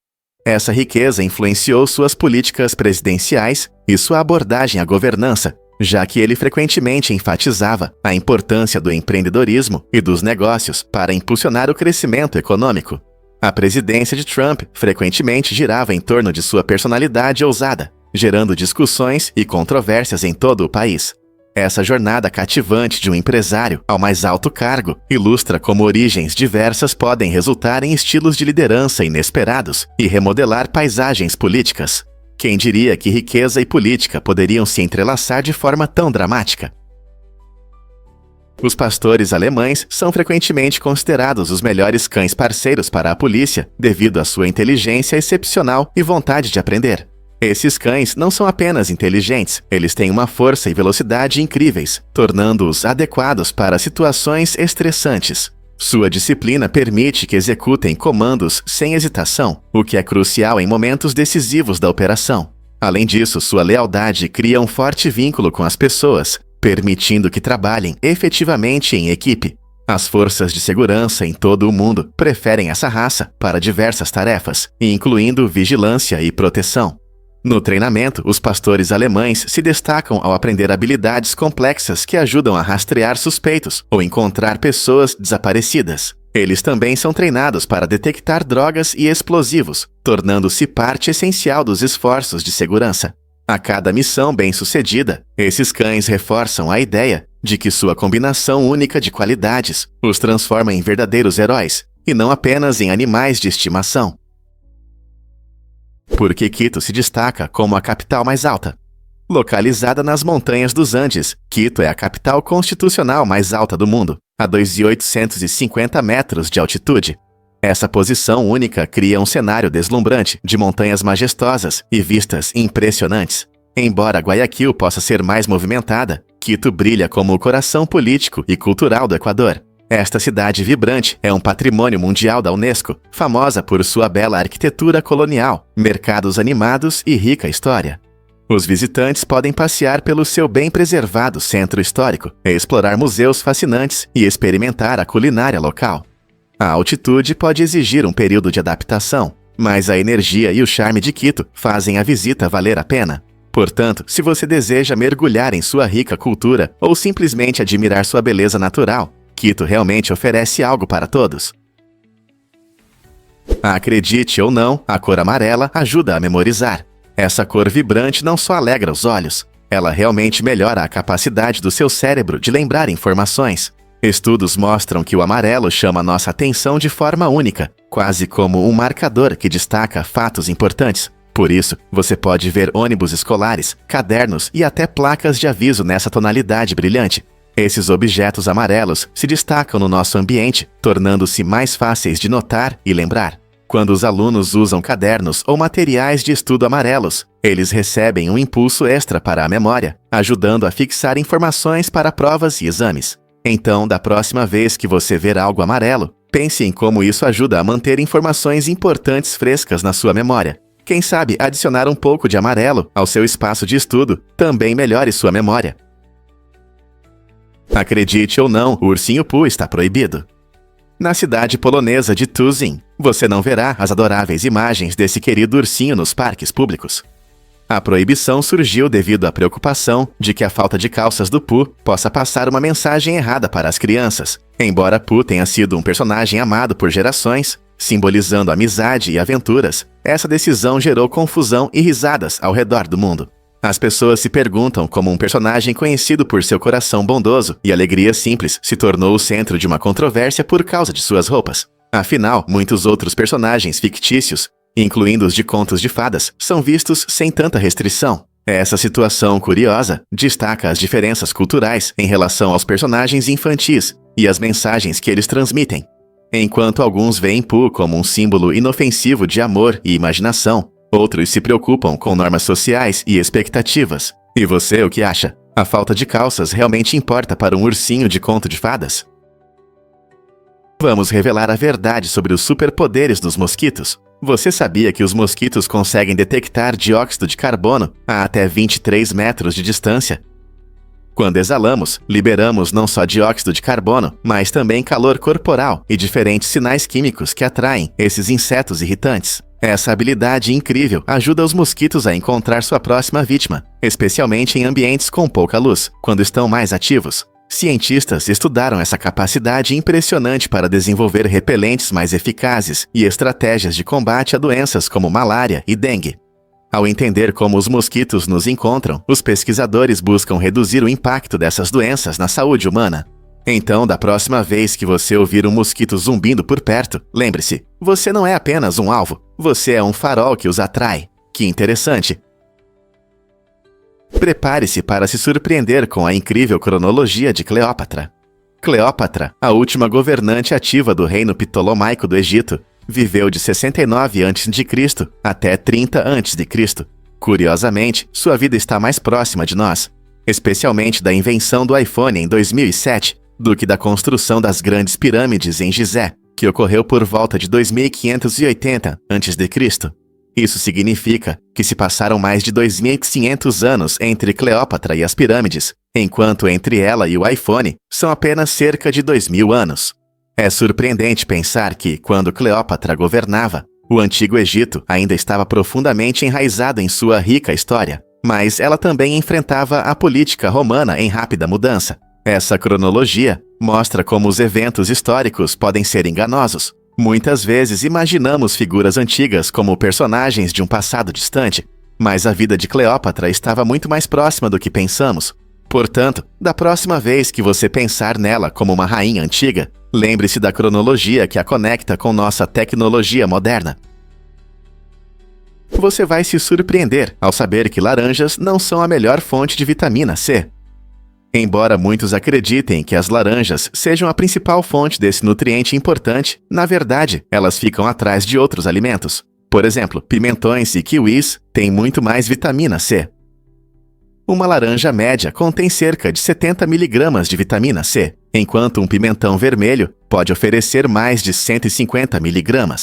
Essa riqueza influenciou suas políticas presidenciais e sua abordagem à governança, já que ele frequentemente enfatizava a importância do empreendedorismo e dos negócios para impulsionar o crescimento econômico. A presidência de Trump frequentemente girava em torno de sua personalidade ousada, gerando discussões e controvérsias em todo o país. Essa jornada cativante de um empresário ao mais alto cargo ilustra como origens diversas podem resultar em estilos de liderança inesperados e remodelar paisagens políticas. Quem diria que riqueza e política poderiam se entrelaçar de forma tão dramática? Os pastores alemães são frequentemente considerados os melhores cães parceiros para a polícia devido à sua inteligência excepcional e vontade de aprender. Esses cães não são apenas inteligentes, eles têm uma força e velocidade incríveis, tornando-os adequados para situações estressantes. Sua disciplina permite que executem comandos sem hesitação, o que é crucial em momentos decisivos da operação. Além disso, sua lealdade cria um forte vínculo com as pessoas, permitindo que trabalhem efetivamente em equipe. As forças de segurança em todo o mundo preferem essa raça para diversas tarefas, incluindo vigilância e proteção. No treinamento, os pastores alemães se destacam ao aprender habilidades complexas que ajudam a rastrear suspeitos ou encontrar pessoas desaparecidas. Eles também são treinados para detectar drogas e explosivos, tornando-se parte essencial dos esforços de segurança. A cada missão bem-sucedida, esses cães reforçam a ideia de que sua combinação única de qualidades os transforma em verdadeiros heróis, e não apenas em animais de estimação. Por que Quito se destaca como a capital mais alta? Localizada nas montanhas dos Andes, Quito é a capital constitucional mais alta do mundo, a 2.850 metros de altitude. Essa posição única cria um cenário deslumbrante de montanhas majestosas e vistas impressionantes. Embora Guayaquil possa ser mais movimentada, Quito brilha como o coração político e cultural do Equador. Esta cidade vibrante é um patrimônio mundial da Unesco, famosa por sua bela arquitetura colonial, mercados animados e rica história. Os visitantes podem passear pelo seu bem preservado centro histórico, explorar museus fascinantes e experimentar a culinária local. A altitude pode exigir um período de adaptação, mas a energia e o charme de Quito fazem a visita valer a pena. Portanto, se você deseja mergulhar em sua rica cultura ou simplesmente admirar sua beleza natural, Quito realmente oferece algo para todos. Acredite ou não, a cor amarela ajuda a memorizar. Essa cor vibrante não só alegra os olhos, ela realmente melhora a capacidade do seu cérebro de lembrar informações. Estudos mostram que o amarelo chama nossa atenção de forma única, quase como um marcador que destaca fatos importantes. Por isso, você pode ver ônibus escolares, cadernos e até placas de aviso nessa tonalidade brilhante. Esses objetos amarelos se destacam no nosso ambiente, tornando-se mais fáceis de notar e lembrar. Quando os alunos usam cadernos ou materiais de estudo amarelos, eles recebem um impulso extra para a memória, ajudando a fixar informações para provas e exames. Então, da próxima vez que você ver algo amarelo, pense em como isso ajuda a manter informações importantes frescas na sua memória. Quem sabe adicionar um pouco de amarelo ao seu espaço de estudo também melhore sua memória. Acredite ou não, o ursinho Pooh está proibido. Na cidade polonesa de Tuszyn, você não verá as adoráveis imagens desse querido ursinho nos parques públicos. A proibição surgiu devido à preocupação de que a falta de calças do Pooh possa passar uma mensagem errada para as crianças. Embora Pooh tenha sido um personagem amado por gerações, simbolizando amizade e aventuras, essa decisão gerou confusão e risadas ao redor do mundo. As pessoas se perguntam como um personagem conhecido por seu coração bondoso e alegria simples se tornou o centro de uma controvérsia por causa de suas roupas. Afinal, muitos outros personagens fictícios, incluindo os de contos de fadas, são vistos sem tanta restrição. Essa situação curiosa destaca as diferenças culturais em relação aos personagens infantis e as mensagens que eles transmitem. Enquanto alguns veem Pooh como um símbolo inofensivo de amor e imaginação, outros se preocupam com normas sociais e expectativas. E você, o que acha? A falta de calças realmente importa para um ursinho de conto de fadas? Vamos revelar a verdade sobre os superpoderes dos mosquitos. Você sabia que os mosquitos conseguem detectar dióxido de carbono a até 23 metros de distância? Quando exalamos, liberamos não só dióxido de carbono, mas também calor corporal e diferentes sinais químicos que atraem esses insetos irritantes. Essa habilidade incrível ajuda os mosquitos a encontrar sua próxima vítima, especialmente em ambientes com pouca luz, quando estão mais ativos. Cientistas estudaram essa capacidade impressionante para desenvolver repelentes mais eficazes e estratégias de combate a doenças como malária e dengue. Ao entender como os mosquitos nos encontram, os pesquisadores buscam reduzir o impacto dessas doenças na saúde humana. Então, da próxima vez que você ouvir um mosquito zumbindo por perto, lembre-se, você não é apenas um alvo, você é um farol que os atrai. Que interessante! Prepare-se para se surpreender com a incrível cronologia de Cleópatra. Cleópatra, a última governante ativa do reino Ptolomaico do Egito, viveu de 69 a.C. até 30 a.C. Curiosamente, sua vida está mais próxima de nós, especialmente da invenção do iPhone em 2007, do que da construção das grandes pirâmides em Gizé, que ocorreu por volta de 2580 a.C. Isso significa que se passaram mais de 2.500 anos entre Cleópatra e as pirâmides, enquanto entre ela e o iPhone são apenas cerca de 2.000 anos. É surpreendente pensar que, quando Cleópatra governava, o Antigo Egito ainda estava profundamente enraizado em sua rica história, mas ela também enfrentava a política romana em rápida mudança. Essa cronologia mostra como os eventos históricos podem ser enganosos. Muitas vezes imaginamos figuras antigas como personagens de um passado distante, mas a vida de Cleópatra estava muito mais próxima do que pensamos. Portanto, da próxima vez que você pensar nela como uma rainha antiga, lembre-se da cronologia que a conecta com nossa tecnologia moderna. Você vai se surpreender ao saber que laranjas não são a melhor fonte de vitamina C. Embora muitos acreditem que as laranjas sejam a principal fonte desse nutriente importante, na verdade, elas ficam atrás de outros alimentos. Por exemplo, pimentões e kiwis têm muito mais vitamina C. Uma laranja média contém cerca de 70 mg de vitamina C, enquanto um pimentão vermelho pode oferecer mais de 150 mg.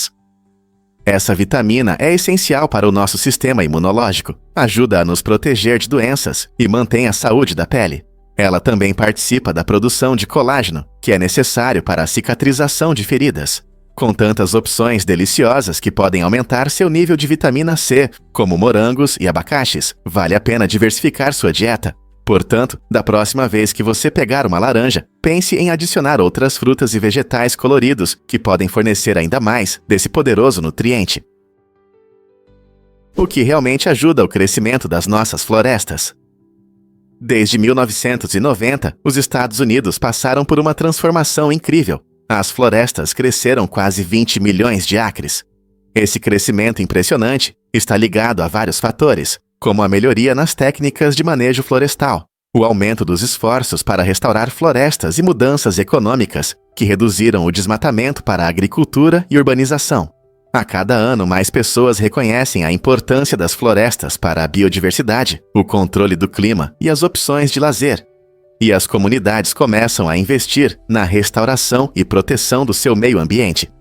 Essa vitamina é essencial para o nosso sistema imunológico, ajuda a nos proteger de doenças e mantém a saúde da pele. Ela também participa da produção de colágeno, que é necessário para a cicatrização de feridas. Com tantas opções deliciosas que podem aumentar seu nível de vitamina C, como morangos e abacaxis, vale a pena diversificar sua dieta. Portanto, da próxima vez que você pegar uma laranja, pense em adicionar outras frutas e vegetais coloridos que podem fornecer ainda mais desse poderoso nutriente. O que realmente ajuda o crescimento das nossas florestas. Desde 1990, os Estados Unidos passaram por uma transformação incrível. As florestas cresceram quase 20 milhões de acres. Esse crescimento impressionante está ligado a vários fatores, como a melhoria nas técnicas de manejo florestal, o aumento dos esforços para restaurar florestas e mudanças econômicas que reduziram o desmatamento para a agricultura e urbanização. A cada ano, mais pessoas reconhecem a importância das florestas para a biodiversidade, o controle do clima e as opções de lazer. E as comunidades começam a investir na restauração e proteção do seu meio ambiente.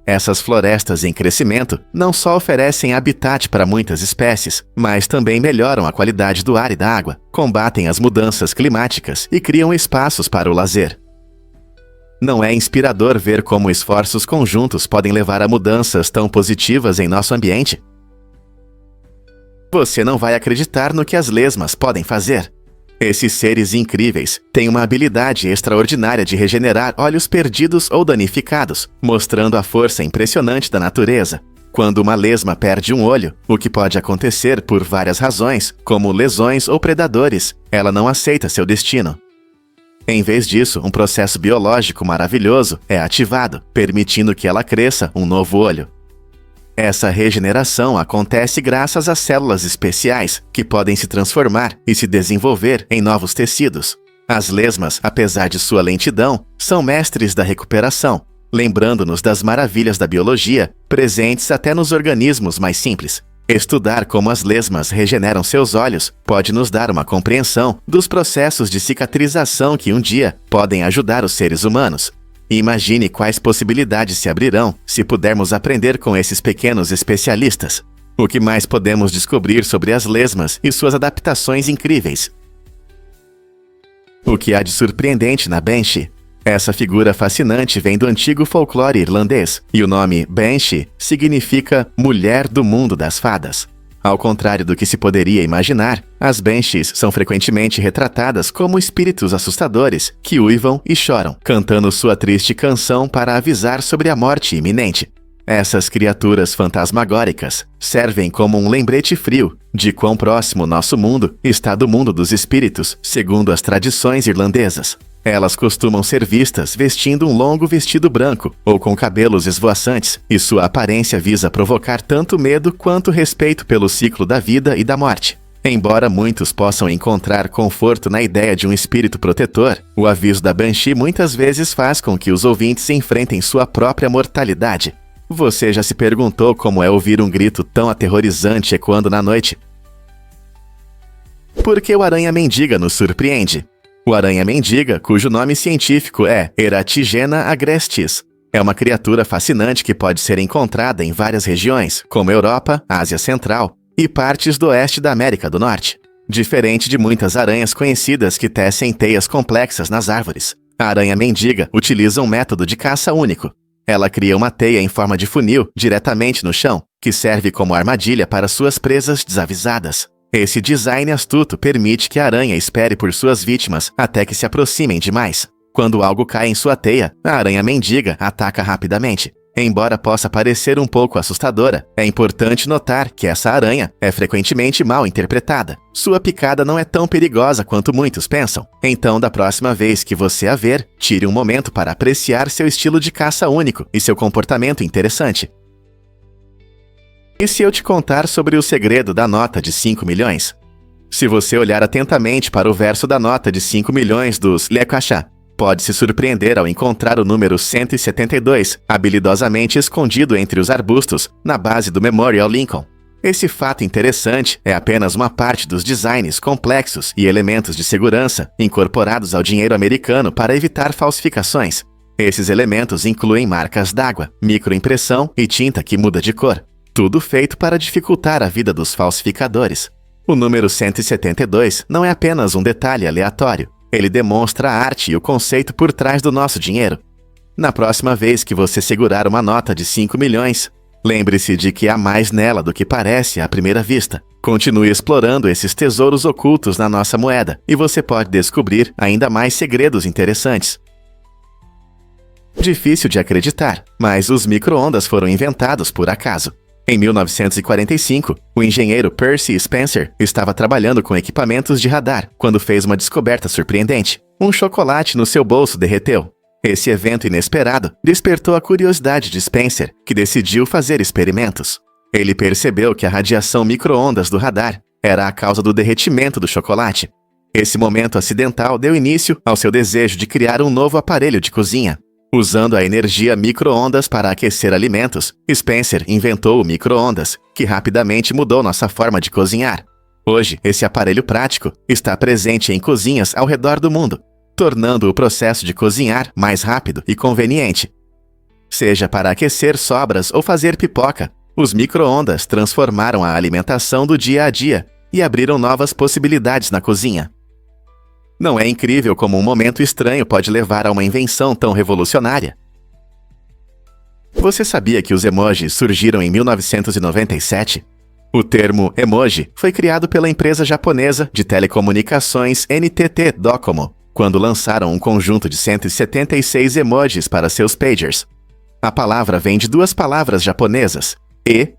Essas florestas em crescimento não só oferecem habitat para muitas espécies, mas também melhoram a qualidade do ar e da água, combatem as mudanças climáticas e criam espaços para o lazer. Não é inspirador ver como esforços conjuntos podem levar a mudanças tão positivas em nosso ambiente? Você não vai acreditar no que as lesmas podem fazer. Esses seres incríveis têm uma habilidade extraordinária de regenerar olhos perdidos ou danificados, mostrando a força impressionante da natureza. Quando uma lesma perde um olho, o que pode acontecer por várias razões, como lesões ou predadores, ela não aceita seu destino. Em vez disso, um processo biológico maravilhoso é ativado, permitindo que ela cresça um novo olho. Essa regeneração acontece graças a células especiais, que podem se transformar e se desenvolver em novos tecidos. As lesmas, apesar de sua lentidão, são mestres da recuperação, lembrando-nos das maravilhas da biologia, presentes até nos organismos mais simples. Estudar como as lesmas regeneram seus olhos pode nos dar uma compreensão dos processos de cicatrização que um dia podem ajudar os seres humanos. Imagine quais possibilidades se abrirão se pudermos aprender com esses pequenos especialistas. O que mais podemos descobrir sobre as lesmas e suas adaptações incríveis? O que há de surpreendente na Banshee? Essa figura fascinante vem do antigo folclore irlandês, e o nome Banshee significa Mulher do Mundo das Fadas. Ao contrário do que se poderia imaginar, as Banshees são frequentemente retratadas como espíritos assustadores que uivam e choram, cantando sua triste canção para avisar sobre a morte iminente. Essas criaturas fantasmagóricas servem como um lembrete frio de quão próximo nosso mundo está do mundo dos espíritos, segundo as tradições irlandesas. Elas costumam ser vistas vestindo um longo vestido branco ou com cabelos esvoaçantes, e sua aparência visa provocar tanto medo quanto respeito pelo ciclo da vida e da morte. Embora muitos possam encontrar conforto na ideia de um espírito protetor, o aviso da Banshee muitas vezes faz com que os ouvintes enfrentem sua própria mortalidade. Você já se perguntou como é ouvir um grito tão aterrorizante ecoando na noite? Por que o aranha-mendiga nos surpreende? O aranha-mendiga, cujo nome científico é Eratigena agrestis, é uma criatura fascinante que pode ser encontrada em várias regiões, como Europa, Ásia Central e partes do oeste da América do Norte. Diferente de muitas aranhas conhecidas que tecem teias complexas nas árvores, a aranha-mendiga utiliza um método de caça único. Ela cria uma teia em forma de funil diretamente no chão, que serve como armadilha para suas presas desavisadas. Esse design astuto permite que a aranha espere por suas vítimas até que se aproximem demais. Quando algo cai em sua teia, a aranha-mendiga ataca rapidamente. Embora possa parecer um pouco assustadora, é importante notar que essa aranha é frequentemente mal interpretada. Sua picada não é tão perigosa quanto muitos pensam. Então, da próxima vez que você a ver, tire um momento para apreciar seu estilo de caça único e seu comportamento interessante. E se eu te contar sobre o segredo da nota de 5 milhões? Se você olhar atentamente para o verso da nota de 5 milhões dos Le Cachat, pode se surpreender ao encontrar o número 172 habilidosamente escondido entre os arbustos na base do Memorial Lincoln. Esse fato interessante é apenas uma parte dos designs complexos e elementos de segurança incorporados ao dinheiro americano para evitar falsificações. Esses elementos incluem marcas d'água, microimpressão e tinta que muda de cor. Tudo feito para dificultar a vida dos falsificadores. O número 172 não é apenas um detalhe aleatório. Ele demonstra a arte e o conceito por trás do nosso dinheiro. Na próxima vez que você segurar uma nota de 5 milhões, lembre-se de que há mais nela do que parece à primeira vista. Continue explorando esses tesouros ocultos na nossa moeda e você pode descobrir ainda mais segredos interessantes. Difícil de acreditar, mas os micro-ondas foram inventados por acaso. Em 1945, o engenheiro Percy Spencer estava trabalhando com equipamentos de radar quando fez uma descoberta surpreendente. Um chocolate no seu bolso derreteu. Esse evento inesperado despertou a curiosidade de Spencer, que decidiu fazer experimentos. Ele percebeu que a radiação micro-ondas do radar era a causa do derretimento do chocolate. Esse momento acidental deu início ao seu desejo de criar um novo aparelho de cozinha. Usando a energia micro-ondas para aquecer alimentos, Spencer inventou o micro-ondas, que rapidamente mudou nossa forma de cozinhar. Hoje, esse aparelho prático está presente em cozinhas ao redor do mundo, tornando o processo de cozinhar mais rápido e conveniente. Seja para aquecer sobras ou fazer pipoca, os micro-ondas transformaram a alimentação do dia a dia e abriram novas possibilidades na cozinha. Não é incrível como um momento estranho pode levar a uma invenção tão revolucionária? Você sabia que os emojis surgiram em 1997? O termo emoji foi criado pela empresa japonesa de telecomunicações NTT Docomo, quando lançaram um conjunto de 176 emojis para seus pagers. A palavra vem de duas palavras japonesas,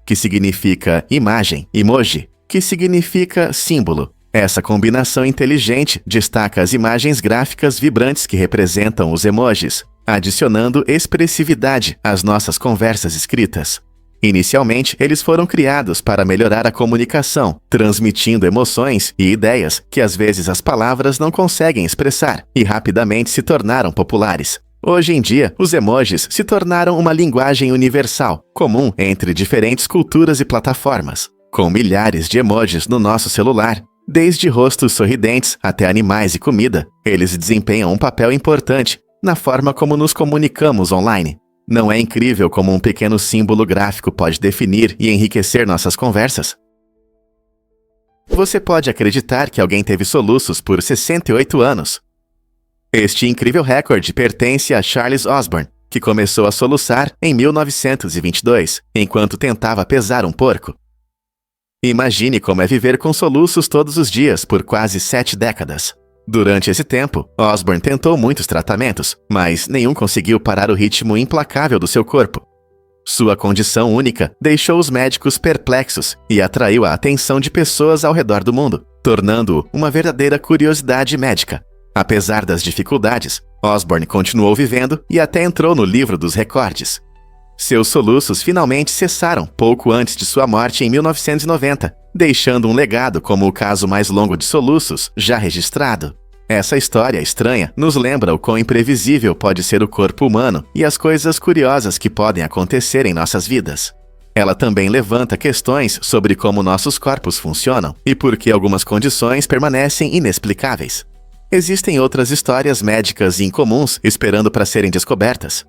que significa imagem, e moji, que significa símbolo. Essa combinação inteligente destaca as imagens gráficas vibrantes que representam os emojis, adicionando expressividade às nossas conversas escritas. Inicialmente, eles foram criados para melhorar a comunicação, transmitindo emoções e ideias que às vezes as palavras não conseguem expressar, e rapidamente se tornaram populares. Hoje em dia, os emojis se tornaram uma linguagem universal, comum entre diferentes culturas e plataformas. Com milhares de emojis no nosso celular, desde rostos sorridentes até animais e comida, eles desempenham um papel importante na forma como nos comunicamos online. Não é incrível como um pequeno símbolo gráfico pode definir e enriquecer nossas conversas? Você pode acreditar que alguém teve soluços por 68 anos. Este incrível recorde pertence a Charles Osborne, que começou a soluçar em 1922, enquanto tentava pesar um porco. Imagine como é viver com soluços todos os dias por quase 7 décadas. Durante esse tempo, Osborne tentou muitos tratamentos, mas nenhum conseguiu parar o ritmo implacável do seu corpo. Sua condição única deixou os médicos perplexos e atraiu a atenção de pessoas ao redor do mundo, tornando-o uma verdadeira curiosidade médica. Apesar das dificuldades, Osborne continuou vivendo e até entrou no livro dos recordes. Seus soluços finalmente cessaram pouco antes de sua morte em 1990, deixando um legado como o caso mais longo de soluços já registrado. Essa história estranha nos lembra o quão imprevisível pode ser o corpo humano e as coisas curiosas que podem acontecer em nossas vidas. Ela também levanta questões sobre como nossos corpos funcionam e por que algumas condições permanecem inexplicáveis. Existem outras histórias médicas incomuns esperando para serem descobertas.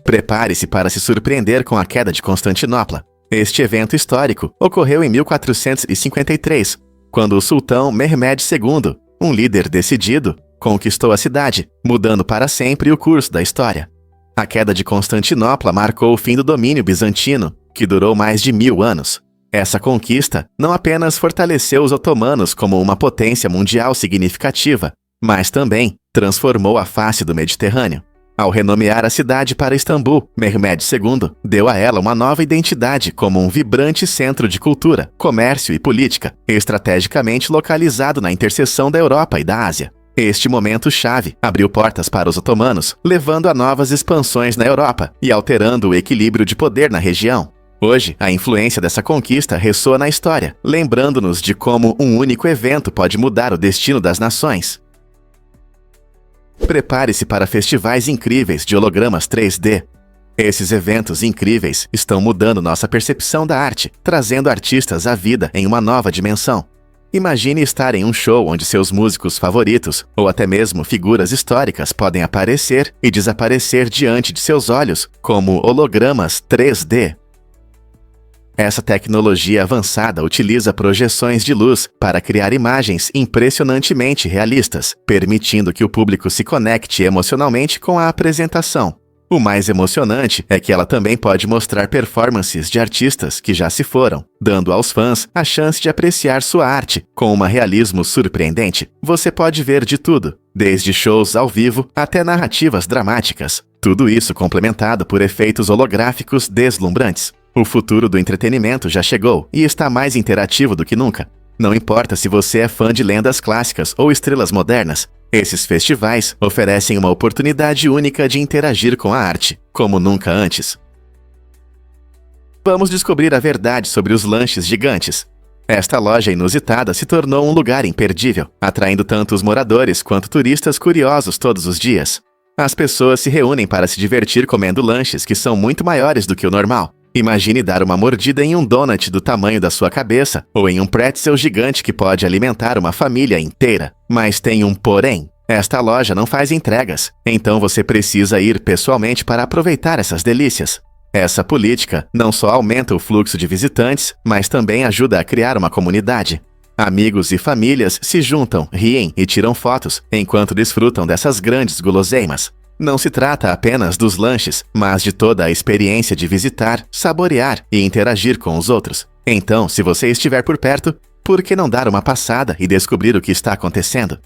Prepare-se para se surpreender com a queda de Constantinopla. Este evento histórico ocorreu em 1453, quando o sultão Mehmed II, um líder decidido, conquistou a cidade, mudando para sempre o curso da história. A queda de Constantinopla marcou o fim do domínio bizantino, que durou mais de 1000 anos. Essa conquista não apenas fortaleceu os otomanos como uma potência mundial significativa, mas também transformou a face do Mediterrâneo. Ao renomear a cidade para Istambul, Mehmed II deu a ela uma nova identidade como um vibrante centro de cultura, comércio e política, estrategicamente localizado na interseção da Europa e da Ásia. Este momento-chave abriu portas para os otomanos, levando a novas expansões na Europa e alterando o equilíbrio de poder na região. Hoje, a influência dessa conquista ressoa na história, lembrando-nos de como um único evento pode mudar o destino das nações. Prepare-se para festivais incríveis de hologramas 3D. Esses eventos incríveis estão mudando nossa percepção da arte, trazendo artistas à vida em uma nova dimensão. Imagine estar em um show onde seus músicos favoritos, ou até mesmo figuras históricas, podem aparecer e desaparecer diante de seus olhos como hologramas 3D. Essa tecnologia avançada utiliza projeções de luz para criar imagens impressionantemente realistas, permitindo que o público se conecte emocionalmente com a apresentação. O mais emocionante é que ela também pode mostrar performances de artistas que já se foram, dando aos fãs a chance de apreciar sua arte com um realismo surpreendente. Você pode ver de tudo, desde shows ao vivo até narrativas dramáticas. Tudo isso complementado por efeitos holográficos deslumbrantes. O futuro do entretenimento já chegou e está mais interativo do que nunca. Não importa se você é fã de lendas clássicas ou estrelas modernas, esses festivais oferecem uma oportunidade única de interagir com a arte, como nunca antes. Vamos descobrir a verdade sobre os lanches gigantes. Esta loja inusitada se tornou um lugar imperdível, atraindo tanto os moradores quanto turistas curiosos todos os dias. As pessoas se reúnem para se divertir comendo lanches que são muito maiores do que o normal. Imagine dar uma mordida em um donut do tamanho da sua cabeça ou em um pretzel gigante que pode alimentar uma família inteira. Mas tem um porém. Esta loja não faz entregas, então você precisa ir pessoalmente para aproveitar essas delícias. Essa política não só aumenta o fluxo de visitantes, mas também ajuda a criar uma comunidade. Amigos e famílias se juntam, riem e tiram fotos enquanto desfrutam dessas grandes guloseimas. Não se trata apenas dos lanches, mas de toda a experiência de visitar, saborear e interagir com os outros. Então, se você estiver por perto, por que não dar uma passada e descobrir o que está acontecendo?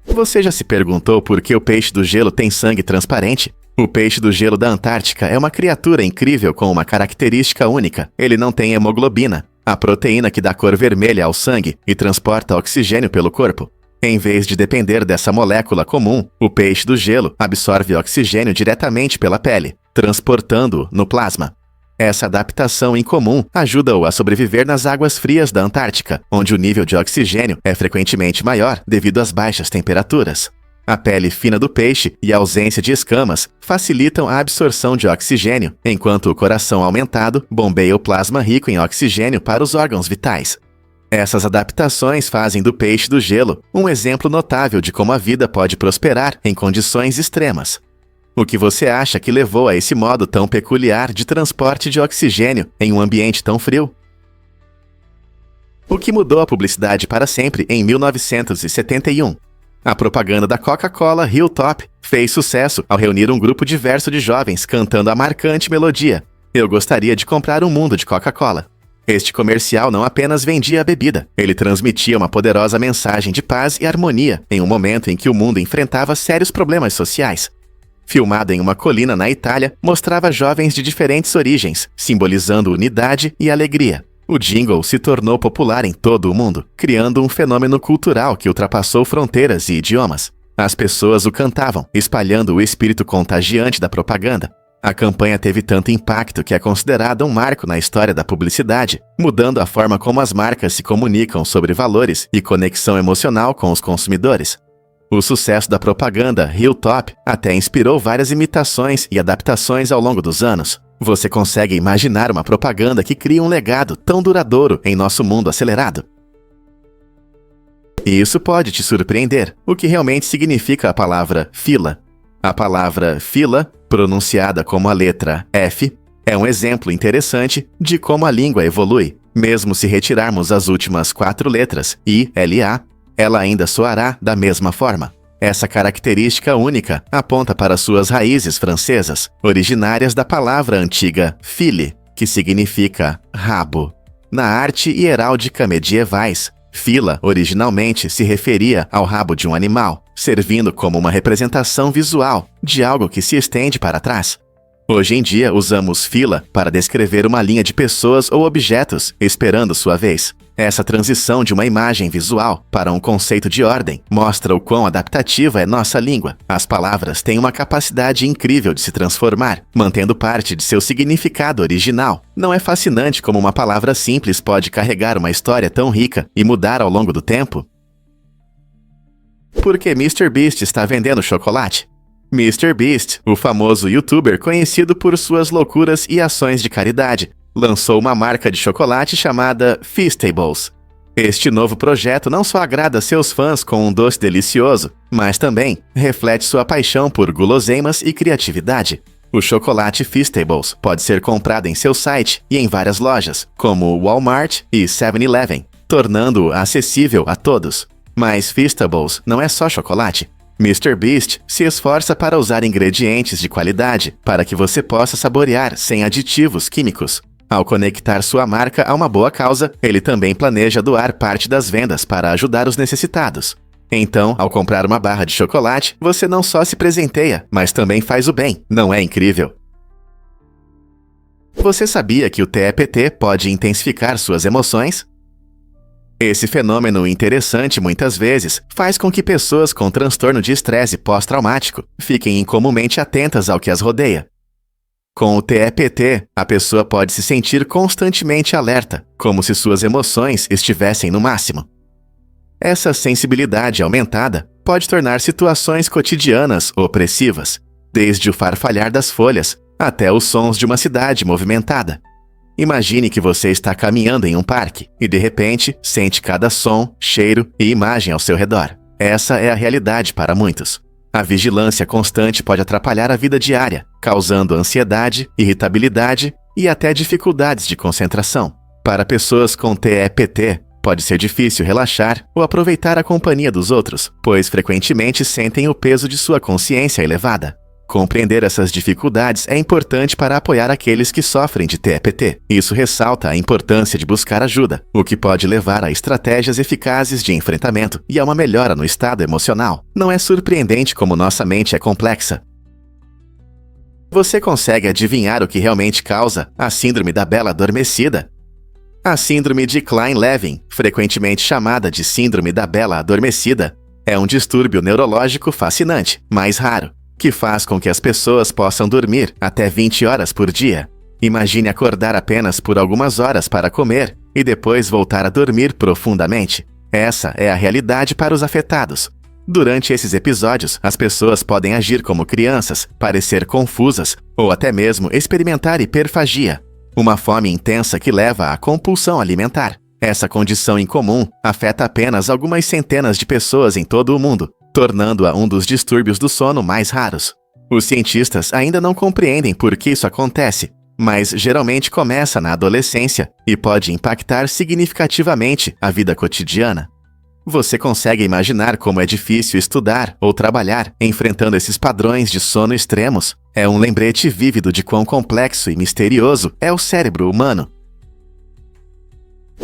Você já se perguntou por que o peixe do gelo tem sangue transparente? O peixe do gelo da Antártica é uma criatura incrível com uma característica única. Ele não tem hemoglobina, a proteína que dá cor vermelha ao sangue e transporta oxigênio pelo corpo. Em vez de depender dessa molécula comum, o peixe do gelo absorve oxigênio diretamente pela pele, transportando-o no plasma. Essa adaptação incomum ajuda-o a sobreviver nas águas frias da Antártica, onde o nível de oxigênio é frequentemente maior devido às baixas temperaturas. A pele fina do peixe e a ausência de escamas facilitam a absorção de oxigênio, enquanto o coração aumentado bombeia o plasma rico em oxigênio para os órgãos vitais. Essas adaptações fazem do peixe do gelo um exemplo notável de como a vida pode prosperar em condições extremas. O que você acha que levou a esse modo tão peculiar de transporte de oxigênio em um ambiente tão frio? O que mudou a publicidade para sempre em 1971? A propaganda da Coca-Cola Hilltop fez sucesso ao reunir um grupo diverso de jovens cantando a marcante melodia "Eu gostaria de comprar um mundo de Coca-Cola". Este comercial não apenas vendia a bebida, ele transmitia uma poderosa mensagem de paz e harmonia em um momento em que o mundo enfrentava sérios problemas sociais. Filmado em uma colina na Itália, mostrava jovens de diferentes origens, simbolizando unidade e alegria. O jingle se tornou popular em todo o mundo, criando um fenômeno cultural que ultrapassou fronteiras e idiomas. As pessoas o cantavam, espalhando o espírito contagiante da propaganda. A campanha teve tanto impacto que é considerada um marco na história da publicidade, mudando a forma como as marcas se comunicam sobre valores e conexão emocional com os consumidores. O sucesso da propaganda Hilltop até inspirou várias imitações e adaptações ao longo dos anos. Você consegue imaginar uma propaganda que cria um legado tão duradouro em nosso mundo acelerado? E isso pode te surpreender, o que realmente significa a palavra fila. A palavra fila, pronunciada como a letra F, é um exemplo interessante de como a língua evolui. Mesmo se retirarmos as últimas 4 letras, I, L, A, ela ainda soará da mesma forma. Essa característica única aponta para suas raízes francesas, originárias da palavra antiga file, que significa rabo. Na arte e heráldica medievais, fila originalmente se referia ao rabo de um animal, servindo como uma representação visual de algo que se estende para trás. Hoje em dia usamos fila para descrever uma linha de pessoas ou objetos esperando sua vez. Essa transição de uma imagem visual para um conceito de ordem mostra o quão adaptativa é nossa língua. As palavras têm uma capacidade incrível de se transformar, mantendo parte de seu significado original. Não é fascinante como uma palavra simples pode carregar uma história tão rica e mudar ao longo do tempo? Por que MrBeast está vendendo chocolate? MrBeast, o famoso youtuber conhecido por suas loucuras e ações de caridade, lançou uma marca de chocolate chamada Feastables. Este novo projeto não só agrada seus fãs com um doce delicioso, mas também reflete sua paixão por guloseimas e criatividade. O chocolate Feastables pode ser comprado em seu site e em várias lojas, como Walmart e 7-Eleven, tornando-o acessível a todos. Mas Feastables não é só chocolate. MrBeast se esforça para usar ingredientes de qualidade para que você possa saborear sem aditivos químicos. Ao conectar sua marca a uma boa causa, ele também planeja doar parte das vendas para ajudar os necessitados. Então, ao comprar uma barra de chocolate, você não só se presenteia, mas também faz o bem. Não é incrível? Você sabia que o TEPT pode intensificar suas emoções? Esse fenômeno interessante muitas vezes faz com que pessoas com transtorno de estresse pós-traumático fiquem incomumente atentas ao que as rodeia. Com o TEPT, a pessoa pode se sentir constantemente alerta, como se suas emoções estivessem no máximo. Essa sensibilidade aumentada pode tornar situações cotidianas opressivas, desde o farfalhar das folhas até os sons de uma cidade movimentada. Imagine que você está caminhando em um parque e, de repente, sente cada som, cheiro e imagem ao seu redor. Essa é a realidade para muitos. A vigilância constante pode atrapalhar a vida diária, causando ansiedade, irritabilidade e até dificuldades de concentração. Para pessoas com TEPT, pode ser difícil relaxar ou aproveitar a companhia dos outros, pois frequentemente sentem o peso de sua consciência elevada. Compreender essas dificuldades é importante para apoiar aqueles que sofrem de TEPT. Isso ressalta a importância de buscar ajuda, o que pode levar a estratégias eficazes de enfrentamento e a uma melhora no estado emocional. Não é surpreendente como nossa mente é complexa. Você consegue adivinhar o que realmente causa a Síndrome da Bela Adormecida? A Síndrome de Klein-Levin, frequentemente chamada de Síndrome da Bela Adormecida, é um distúrbio neurológico fascinante, mas raro, que faz com que as pessoas possam dormir até 20 horas por dia. Imagine acordar apenas por algumas horas para comer e depois voltar a dormir profundamente. Essa é a realidade para os afetados. Durante esses episódios, as pessoas podem agir como crianças, parecer confusas ou até mesmo experimentar hiperfagia, uma fome intensa que leva à compulsão alimentar. Essa condição incomum afeta apenas algumas centenas de pessoas em todo o mundo, tornando-a um dos distúrbios do sono mais raros. Os cientistas ainda não compreendem por que isso acontece, mas geralmente começa na adolescência e pode impactar significativamente a vida cotidiana. Você consegue imaginar como é difícil estudar ou trabalhar enfrentando esses padrões de sono extremos? É um lembrete vívido de quão complexo e misterioso é o cérebro humano.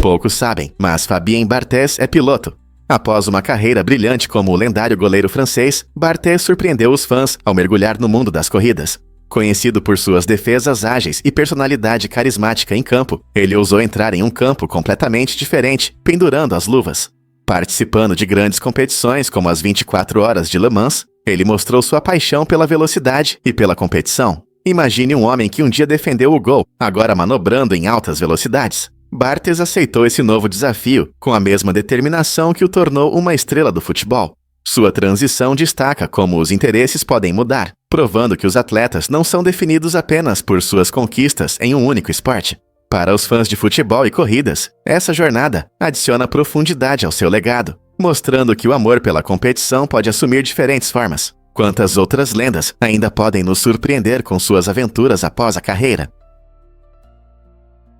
Poucos sabem, mas Fabien Barthez é piloto. Após uma carreira brilhante como o lendário goleiro francês, Barthez surpreendeu os fãs ao mergulhar no mundo das corridas. Conhecido por suas defesas ágeis e personalidade carismática em campo, ele ousou entrar em um campo completamente diferente, pendurando as luvas. Participando de grandes competições como as 24 horas de Le Mans, ele mostrou sua paixão pela velocidade e pela competição. Imagine um homem que um dia defendeu o gol, agora manobrando em altas velocidades. Barthez aceitou esse novo desafio com a mesma determinação que o tornou uma estrela do futebol. Sua transição destaca como os interesses podem mudar, provando que os atletas não são definidos apenas por suas conquistas em um único esporte. Para os fãs de futebol e corridas, essa jornada adiciona profundidade ao seu legado, mostrando que o amor pela competição pode assumir diferentes formas. Quantas outras lendas ainda podem nos surpreender com suas aventuras após a carreira?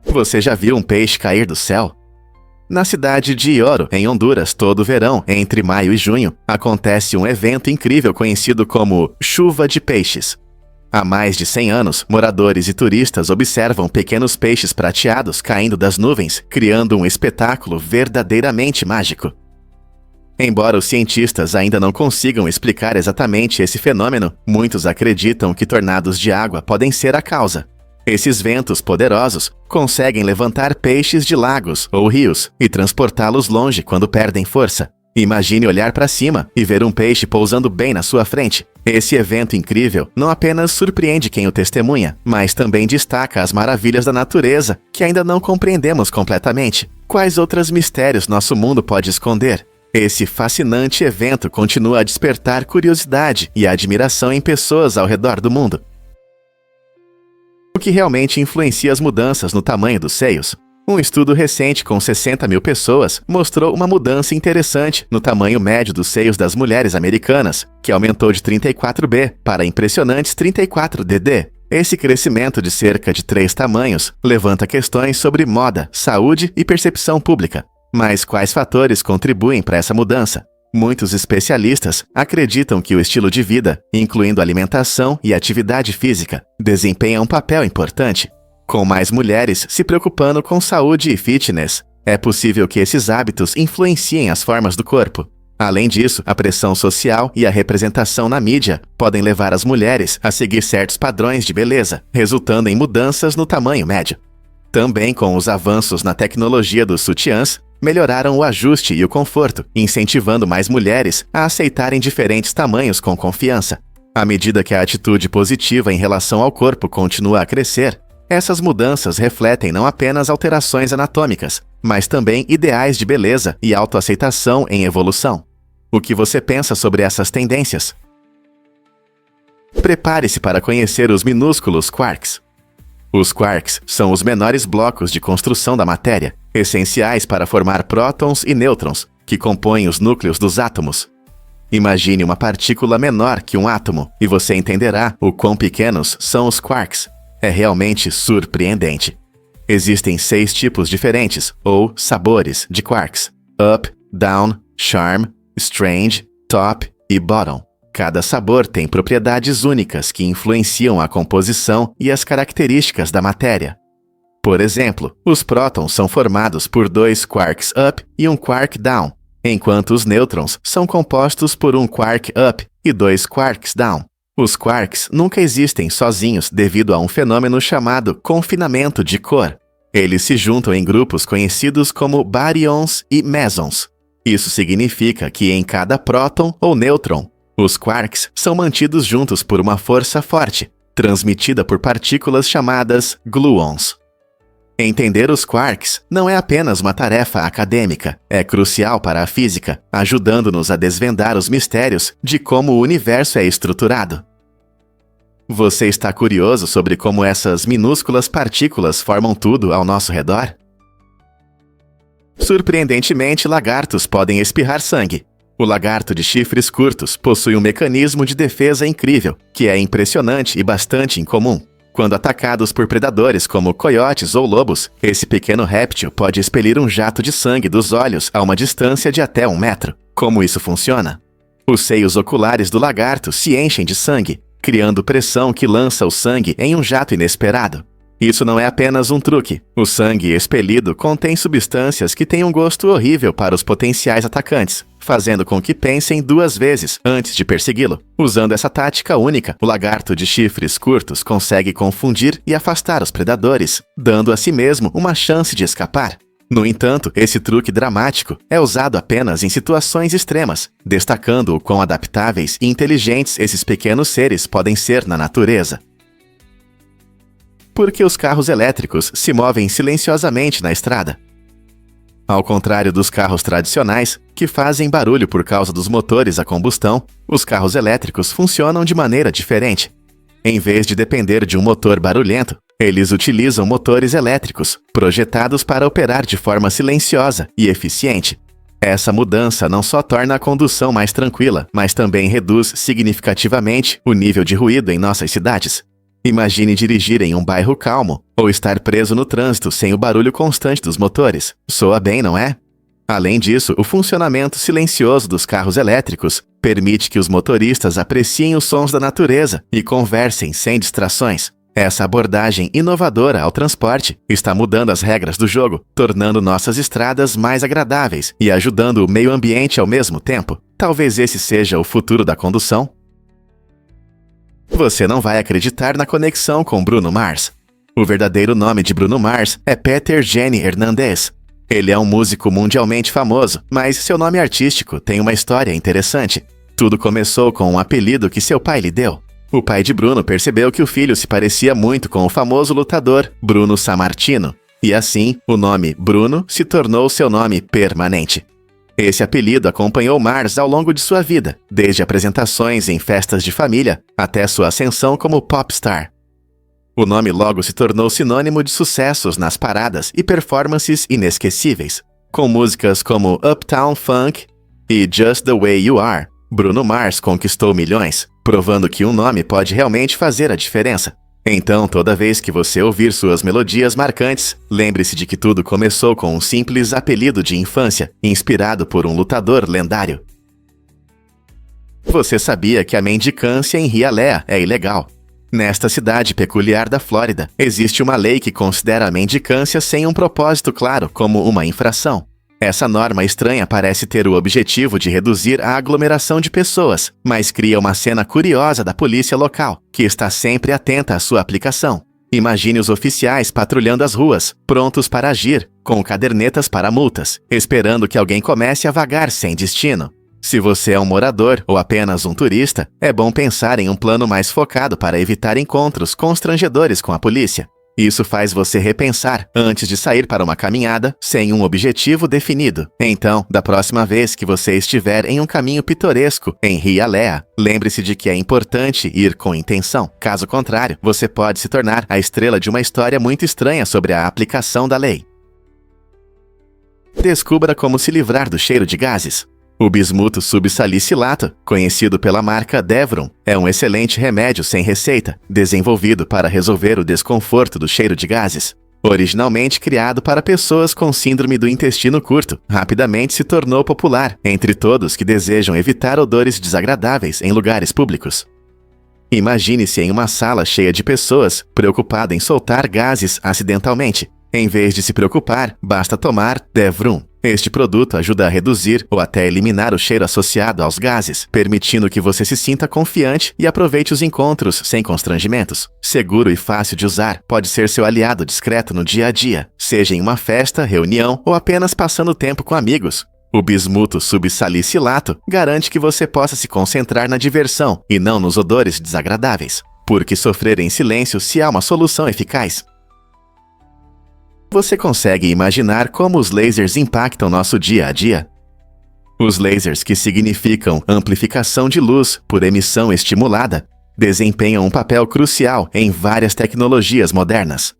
Você já viu um peixe cair do céu? Na cidade de Ioro, em Honduras, todo verão, entre maio e junho, acontece um evento incrível conhecido como Chuva de Peixes. Há mais de 100 anos, moradores e turistas observam pequenos peixes prateados caindo das nuvens, criando um espetáculo verdadeiramente mágico. Embora os cientistas ainda não consigam explicar exatamente esse fenômeno, muitos acreditam que tornados de água podem ser a causa. Esses ventos poderosos conseguem levantar peixes de lagos ou rios e transportá-los longe quando perdem força. Imagine olhar para cima e ver um peixe pousando bem na sua frente. Esse evento incrível não apenas surpreende quem o testemunha, mas também destaca as maravilhas da natureza que ainda não compreendemos completamente. Quais outros mistérios nosso mundo pode esconder? Esse fascinante evento continua a despertar curiosidade e admiração em pessoas ao redor do mundo. O que realmente influencia as mudanças no tamanho dos seios? Um estudo recente com 60 mil pessoas mostrou uma mudança interessante no tamanho médio dos seios das mulheres americanas, que aumentou de 34B para impressionantes 34DD. Esse crescimento de cerca de 3 tamanhos levanta questões sobre moda, saúde e percepção pública. Mas quais fatores contribuem para essa mudança? Muitos especialistas acreditam que o estilo de vida, incluindo alimentação e atividade física, desempenha um papel importante. Com mais mulheres se preocupando com saúde e fitness, é possível que esses hábitos influenciem as formas do corpo. Além disso, a pressão social e a representação na mídia podem levar as mulheres a seguir certos padrões de beleza, resultando em mudanças no tamanho médio. Também com os avanços na tecnologia dos sutiãs, melhoraram o ajuste e o conforto, incentivando mais mulheres a aceitarem diferentes tamanhos com confiança. À medida que a atitude positiva em relação ao corpo continua a crescer, essas mudanças refletem não apenas alterações anatômicas, mas também ideais de beleza e autoaceitação em evolução. O que você pensa sobre essas tendências? Prepare-se para conhecer os minúsculos quarks. Os quarks são os menores blocos de construção da matéria, essenciais para formar prótons e nêutrons, que compõem os núcleos dos átomos. Imagine uma partícula menor que um átomo e você entenderá o quão pequenos são os quarks. É realmente surpreendente. Existem 6 tipos diferentes, ou sabores, de quarks: up, down, charm, strange, top e bottom. Cada sabor tem propriedades únicas que influenciam a composição e as características da matéria. Por exemplo, os prótons são formados por 2 quarks up e um quark down, enquanto os nêutrons são compostos por um quark up e 2 quarks down. Os quarks nunca existem sozinhos devido a um fenômeno chamado confinamento de cor. Eles se juntam em grupos conhecidos como baryons e mesons. Isso significa que em cada próton ou nêutron, os quarks são mantidos juntos por uma força forte, transmitida por partículas chamadas gluons. Entender os quarks não é apenas uma tarefa acadêmica, é crucial para a física, ajudando-nos a desvendar os mistérios de como o universo é estruturado. Você está curioso sobre como essas minúsculas partículas formam tudo ao nosso redor? Surpreendentemente, lagartos podem espirrar sangue. O lagarto de chifres curtos possui um mecanismo de defesa incrível, que é impressionante e bastante incomum. Quando atacados por predadores como coiotes ou lobos, esse pequeno réptil pode expelir um jato de sangue dos olhos a uma distância de até 1 metro. Como isso funciona? Os seios oculares do lagarto se enchem de sangue, criando pressão que lança o sangue em um jato inesperado. Isso não é apenas um truque. O sangue expelido contém substâncias que têm um gosto horrível para os potenciais atacantes, fazendo com que pensem 2 vezes antes de persegui-lo. Usando essa tática única, o lagarto de chifres curtos consegue confundir e afastar os predadores, dando a si mesmo uma chance de escapar. No entanto, esse truque dramático é usado apenas em situações extremas, destacando o quão adaptáveis e inteligentes esses pequenos seres podem ser na natureza. Por que os carros elétricos se movem silenciosamente na estrada? Ao contrário dos carros tradicionais, que fazem barulho por causa dos motores a combustão, os carros elétricos funcionam de maneira diferente. Em vez de depender de um motor barulhento, eles utilizam motores elétricos, projetados para operar de forma silenciosa e eficiente. Essa mudança não só torna a condução mais tranquila, mas também reduz significativamente o nível de ruído em nossas cidades. Imagine dirigir em um bairro calmo, ou estar preso no trânsito sem o barulho constante dos motores. Soa bem, não é? Além disso, o funcionamento silencioso dos carros elétricos permite que os motoristas apreciem os sons da natureza e conversem sem distrações. Essa abordagem inovadora ao transporte está mudando as regras do jogo, tornando nossas estradas mais agradáveis e ajudando o meio ambiente ao mesmo tempo. Talvez esse seja o futuro da condução. Você não vai acreditar na conexão com Bruno Mars. O verdadeiro nome de Bruno Mars é Peter Jenny Hernandez. Ele é um músico mundialmente famoso, mas seu nome artístico tem uma história interessante. Tudo começou com um apelido que seu pai lhe deu. O pai de Bruno percebeu que o filho se parecia muito com o famoso lutador Bruno Sammartino, e assim, o nome Bruno se tornou seu nome permanente. Esse apelido acompanhou Mars ao longo de sua vida, desde apresentações em festas de família até sua ascensão como popstar. O nome logo se tornou sinônimo de sucessos nas paradas e performances inesquecíveis. Com músicas como Uptown Funk e Just the Way You Are, Bruno Mars conquistou milhões, provando que um nome pode realmente fazer a diferença. Então, toda vez que você ouvir suas melodias marcantes, lembre-se de que tudo começou com um simples apelido de infância, inspirado por um lutador lendário. Você sabia que a mendicância em Hialeah é ilegal? Nesta cidade peculiar da Flórida, existe uma lei que considera a mendicância sem um propósito claro como uma infração. Essa norma estranha parece ter o objetivo de reduzir a aglomeração de pessoas, mas cria uma cena curiosa da polícia local, que está sempre atenta à sua aplicação. Imagine os oficiais patrulhando as ruas, prontos para agir, com cadernetas para multas, esperando que alguém comece a vagar sem destino. Se você é um morador ou apenas um turista, é bom pensar em um plano mais focado para evitar encontros constrangedores com a polícia. Isso faz você repensar antes de sair para uma caminhada sem um objetivo definido. Então, da próxima vez que você estiver em um caminho pitoresco em Hialeah, lembre-se de que é importante ir com intenção. Caso contrário, você pode se tornar a estrela de uma história muito estranha sobre a aplicação da lei. Descubra como se livrar do cheiro de gases. O bismuto subsalicilato, conhecido pela marca Devron, é um excelente remédio sem receita, desenvolvido para resolver o desconforto do cheiro de gases. Originalmente criado para pessoas com síndrome do intestino curto, rapidamente se tornou popular entre todos que desejam evitar odores desagradáveis em lugares públicos. Imagine-se em uma sala cheia de pessoas, preocupada em soltar gases acidentalmente. Em vez de se preocupar, basta tomar Devron. Este produto ajuda a reduzir ou até eliminar o cheiro associado aos gases, permitindo que você se sinta confiante e aproveite os encontros sem constrangimentos. Seguro e fácil de usar, pode ser seu aliado discreto no dia a dia, seja em uma festa, reunião ou apenas passando tempo com amigos. O bismuto subsalicilato garante que você possa se concentrar na diversão e não nos odores desagradáveis, porque sofrer em silêncio se há uma solução eficaz. Você consegue imaginar como os lasers impactam nosso dia a dia? Os lasers, que significam amplificação de luz por emissão estimulada, desempenham um papel crucial em várias tecnologias modernas.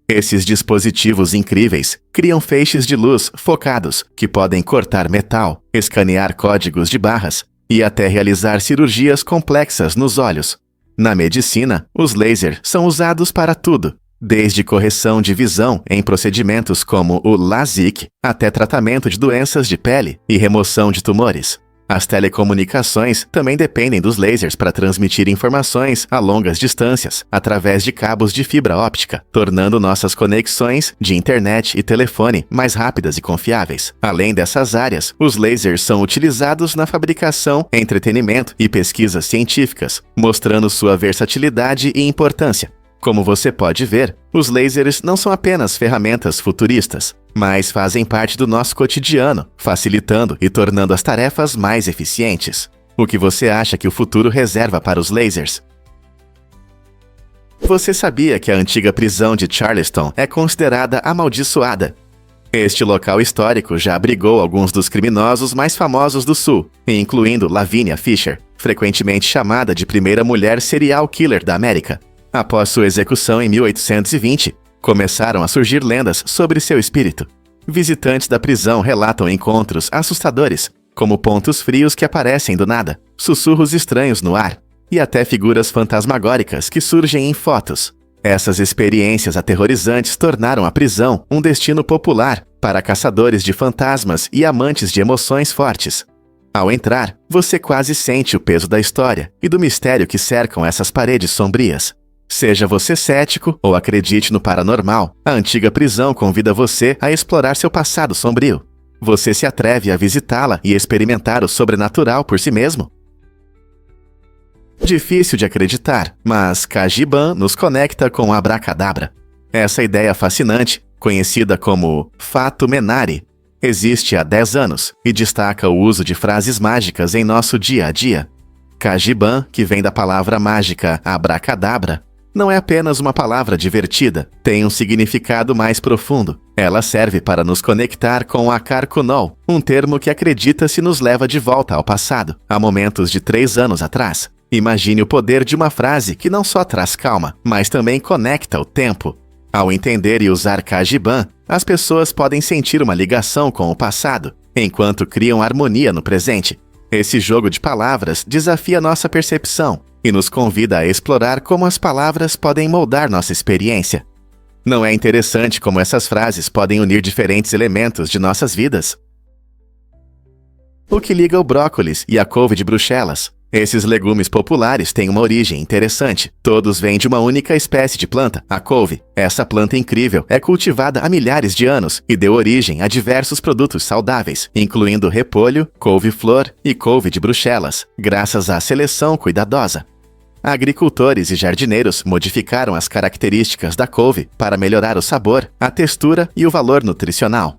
Esses dispositivos incríveis criam feixes de luz focados que podem cortar metal, escanear códigos de barras e até realizar cirurgias complexas nos olhos. Na medicina, os lasers são usados para tudo, desde correção de visão em procedimentos como o LASIK até tratamento de doenças de pele e remoção de tumores. As telecomunicações também dependem dos lasers para transmitir informações a longas distâncias através de cabos de fibra óptica, tornando nossas conexões de internet e telefone mais rápidas e confiáveis. Além dessas áreas, os lasers são utilizados na fabricação, entretenimento e pesquisas científicas, mostrando sua versatilidade e importância. Como você pode ver, os lasers não são apenas ferramentas futuristas, mas fazem parte do nosso cotidiano, facilitando e tornando as tarefas mais eficientes. O que você acha que o futuro reserva para os lasers? Você sabia que a antiga prisão de Charleston é considerada amaldiçoada? Este local histórico já abrigou alguns dos criminosos mais famosos do Sul, incluindo Lavinia Fisher, frequentemente chamada de primeira mulher serial killer da América. Após sua execução em 1820, começaram a surgir lendas sobre seu espírito. Visitantes da prisão relatam encontros assustadores, como pontos frios que aparecem do nada, sussurros estranhos no ar, e até figuras fantasmagóricas que surgem em fotos. Essas experiências aterrorizantes tornaram a prisão um destino popular para caçadores de fantasmas e amantes de emoções fortes. Ao entrar, você quase sente o peso da história e do mistério que cercam essas paredes sombrias. Seja você cético ou acredite no paranormal, a antiga prisão convida você a explorar seu passado sombrio. Você se atreve a visitá-la e experimentar o sobrenatural por si mesmo? Difícil de acreditar, mas Cagiban nos conecta com Abracadabra. Essa ideia fascinante, conhecida como Fato Menari, existe há 10 anos e destaca o uso de frases mágicas em nosso dia a dia. Cagiban, que vem da palavra mágica Abracadabra, não é apenas uma palavra divertida, tem um significado mais profundo. Ela serve para nos conectar com a Karkunol, um termo que acredita-se nos leva de volta ao passado, a momentos de 3 anos atrás. Imagine o poder de uma frase que não só traz calma, mas também conecta o tempo. Ao entender e usar Cagiban, as pessoas podem sentir uma ligação com o passado, enquanto criam harmonia no presente. Esse jogo de palavras desafia nossa percepção e nos convida a explorar como as palavras podem moldar nossa experiência. Não é interessante como essas frases podem unir diferentes elementos de nossas vidas? O que liga o brócolis e a couve de Bruxelas? Esses legumes populares têm uma origem interessante. Todos vêm de uma única espécie de planta, a couve. Essa planta incrível é cultivada há milhares de anos e deu origem a diversos produtos saudáveis, incluindo repolho, couve-flor e couve de Bruxelas, graças à seleção cuidadosa. Agricultores e jardineiros modificaram as características da couve para melhorar o sabor, a textura e o valor nutricional.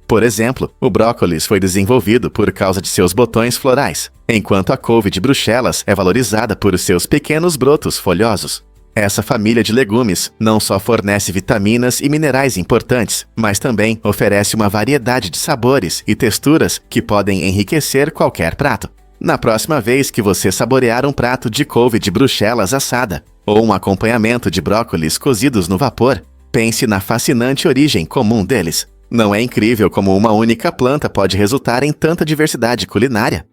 Por exemplo, o brócolis foi desenvolvido por causa de seus botões florais, enquanto a couve de Bruxelas é valorizada por seus pequenos brotos folhosos. Essa família de legumes não só fornece vitaminas e minerais importantes, mas também oferece uma variedade de sabores e texturas que podem enriquecer qualquer prato. Na próxima vez que você saborear um prato de couve de Bruxelas assada, ou um acompanhamento de brócolis cozidos no vapor, pense na fascinante origem comum deles. Não é incrível como uma única planta pode resultar em tanta diversidade culinária?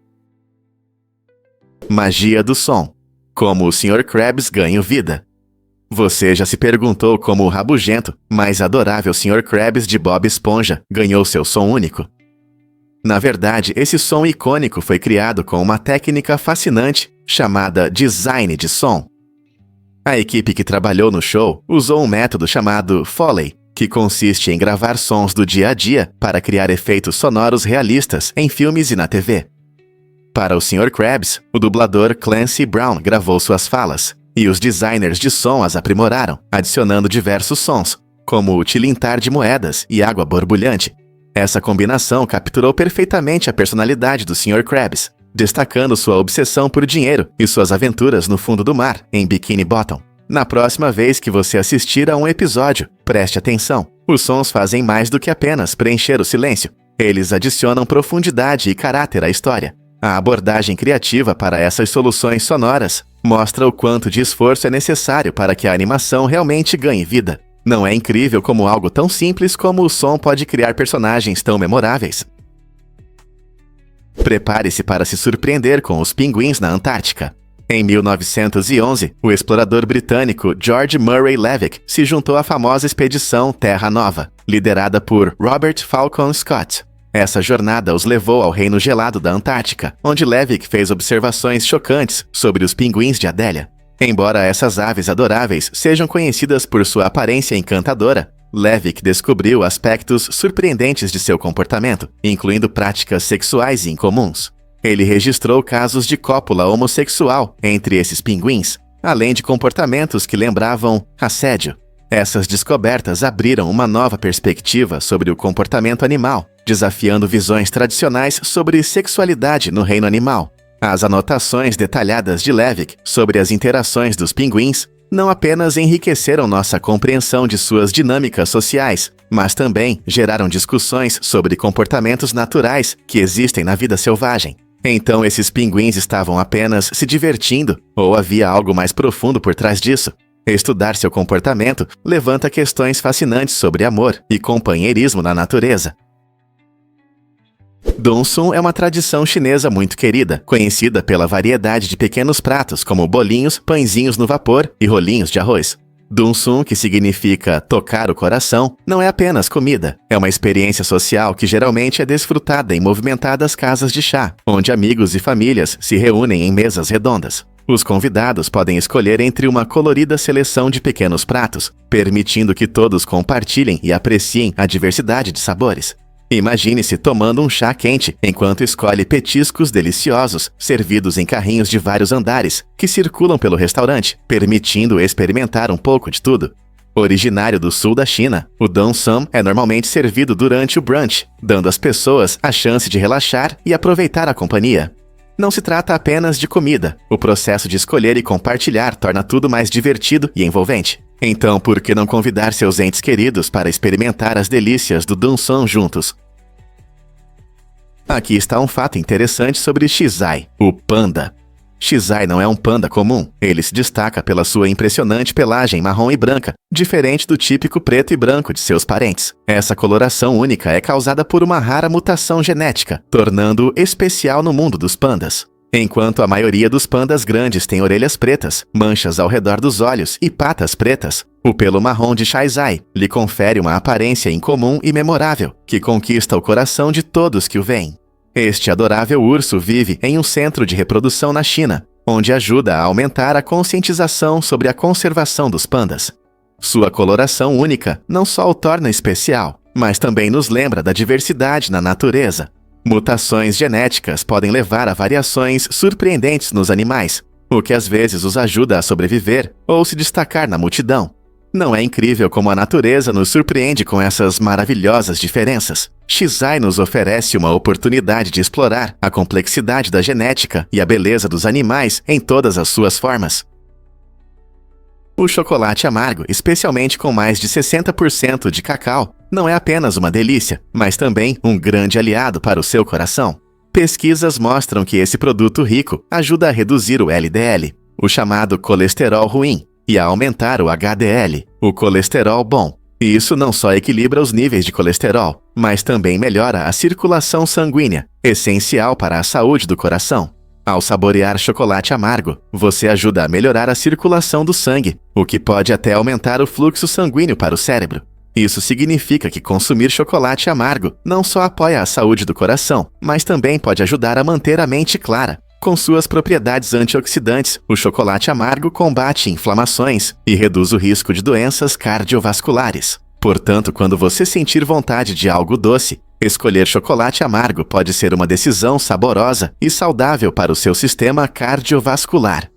Magia do som. Como o Sr. Krabs ganha vida. Você já se perguntou como o rabugento, mas adorável Sr. Krabs de Bob Esponja ganhou seu som único? Na verdade, esse som icônico foi criado com uma técnica fascinante chamada design de som. A equipe que trabalhou no show usou um método chamado Foley, que consiste em gravar sons do dia a dia para criar efeitos sonoros realistas em filmes e na TV. Para o Sr. Krabs, o dublador Clancy Brown gravou suas falas, e os designers de som as aprimoraram, adicionando diversos sons, como o tilintar de moedas e água borbulhante. Essa combinação capturou perfeitamente a personalidade do Sr. Krabs, destacando sua obsessão por dinheiro e suas aventuras no fundo do mar, em Bikini Bottom. Na próxima vez que você assistir a um episódio, preste atenção. Os sons fazem mais do que apenas preencher o silêncio. Eles adicionam profundidade e caráter à história. A abordagem criativa para essas soluções sonoras mostra o quanto de esforço é necessário para que a animação realmente ganhe vida. Não é incrível como algo tão simples como o som pode criar personagens tão memoráveis? Prepare-se para se surpreender com os pinguins na Antártica. Em 1911, o explorador britânico George Murray Levick se juntou à famosa expedição Terra Nova, liderada por Robert Falcon Scott. Essa jornada os levou ao reino gelado da Antártica, onde Levick fez observações chocantes sobre os pinguins de Adélia. Embora essas aves adoráveis sejam conhecidas por sua aparência encantadora, Levick descobriu aspectos surpreendentes de seu comportamento, incluindo práticas sexuais incomuns. Ele registrou casos de cópula homossexual entre esses pinguins, além de comportamentos que lembravam assédio. Essas descobertas abriram uma nova perspectiva sobre o comportamento animal, desafiando visões tradicionais sobre sexualidade no reino animal. As anotações detalhadas de Levick sobre as interações dos pinguins não apenas enriqueceram nossa compreensão de suas dinâmicas sociais, mas também geraram discussões sobre comportamentos naturais que existem na vida selvagem. Então esses pinguins estavam apenas se divertindo, ou havia algo mais profundo por trás disso? Estudar seu comportamento levanta questões fascinantes sobre amor e companheirismo na natureza. Dim Sum é uma tradição chinesa muito querida, conhecida pela variedade de pequenos pratos como bolinhos, pãezinhos no vapor e rolinhos de arroz. Dim Sum, que significa tocar o coração, não é apenas comida. É uma experiência social que geralmente é desfrutada em movimentadas casas de chá, onde amigos e famílias se reúnem em mesas redondas. Os convidados podem escolher entre uma colorida seleção de pequenos pratos, permitindo que todos compartilhem e apreciem a diversidade de sabores. Imagine-se tomando um chá quente, enquanto escolhe petiscos deliciosos, servidos em carrinhos de vários andares, que circulam pelo restaurante, permitindo experimentar um pouco de tudo. Originário do sul da China, o Dim Sum é normalmente servido durante o brunch, dando às pessoas a chance de relaxar e aproveitar a companhia. Não se trata apenas de comida, o processo de escolher e compartilhar torna tudo mais divertido e envolvente. Então, por que não convidar seus entes queridos para experimentar as delícias do Dim Sum juntos? Aqui está um fato interessante sobre Xizai, o panda. Xizai não é um panda comum. Ele se destaca pela sua impressionante pelagem marrom e branca, diferente do típico preto e branco de seus parentes. Essa coloração única é causada por uma rara mutação genética, tornando-o especial no mundo dos pandas. Enquanto a maioria dos pandas grandes tem orelhas pretas, manchas ao redor dos olhos e patas pretas, o pelo marrom de Xizai lhe confere uma aparência incomum e memorável, que conquista o coração de todos que o veem. Este adorável urso vive em um centro de reprodução na China, onde ajuda a aumentar a conscientização sobre a conservação dos pandas. Sua coloração única não só o torna especial, mas também nos lembra da diversidade na natureza. Mutações genéticas podem levar a variações surpreendentes nos animais, o que às vezes os ajuda a sobreviver ou se destacar na multidão. Não é incrível como a natureza nos surpreende com essas maravilhosas diferenças? Xai nos oferece uma oportunidade de explorar a complexidade da genética e a beleza dos animais em todas as suas formas. O chocolate amargo, especialmente com mais de 60% de cacau, não é apenas uma delícia, mas também um grande aliado para o seu coração. Pesquisas mostram que esse produto rico ajuda a reduzir o LDL, o chamado colesterol ruim, e a aumentar o HDL, o colesterol bom. E isso não só equilibra os níveis de colesterol, mas também melhora a circulação sanguínea, essencial para a saúde do coração. Ao saborear chocolate amargo, você ajuda a melhorar a circulação do sangue, o que pode até aumentar o fluxo sanguíneo para o cérebro. Isso significa que consumir chocolate amargo não só apoia a saúde do coração, mas também pode ajudar a manter a mente clara. Com suas propriedades antioxidantes, o chocolate amargo combate inflamações e reduz o risco de doenças cardiovasculares. Portanto, quando você sentir vontade de algo doce, escolher chocolate amargo pode ser uma decisão saborosa e saudável para o seu sistema cardiovascular.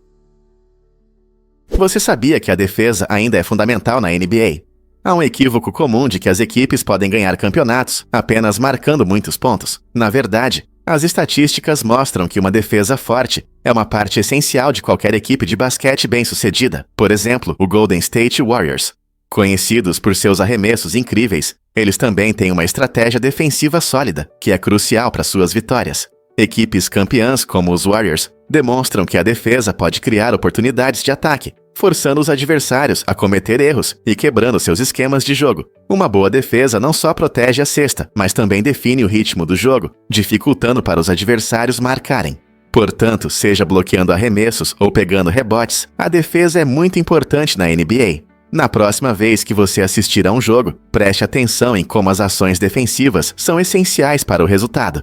Você sabia que a defesa ainda é fundamental na NBA? Há um equívoco comum de que as equipes podem ganhar campeonatos apenas marcando muitos pontos. Na verdade, as estatísticas mostram que uma defesa forte é uma parte essencial de qualquer equipe de basquete bem-sucedida. Por exemplo, o Golden State Warriors. Conhecidos por seus arremessos incríveis, eles também têm uma estratégia defensiva sólida, que é crucial para suas vitórias. Equipes campeãs como os Warriors demonstram que a defesa pode criar oportunidades de ataque, forçando os adversários a cometer erros e quebrando seus esquemas de jogo. Uma boa defesa não só protege a cesta, mas também define o ritmo do jogo, dificultando para os adversários marcarem. Portanto, seja bloqueando arremessos ou pegando rebotes, a defesa é muito importante na NBA. Na próxima vez que você assistir a um jogo, preste atenção em como as ações defensivas são essenciais para o resultado.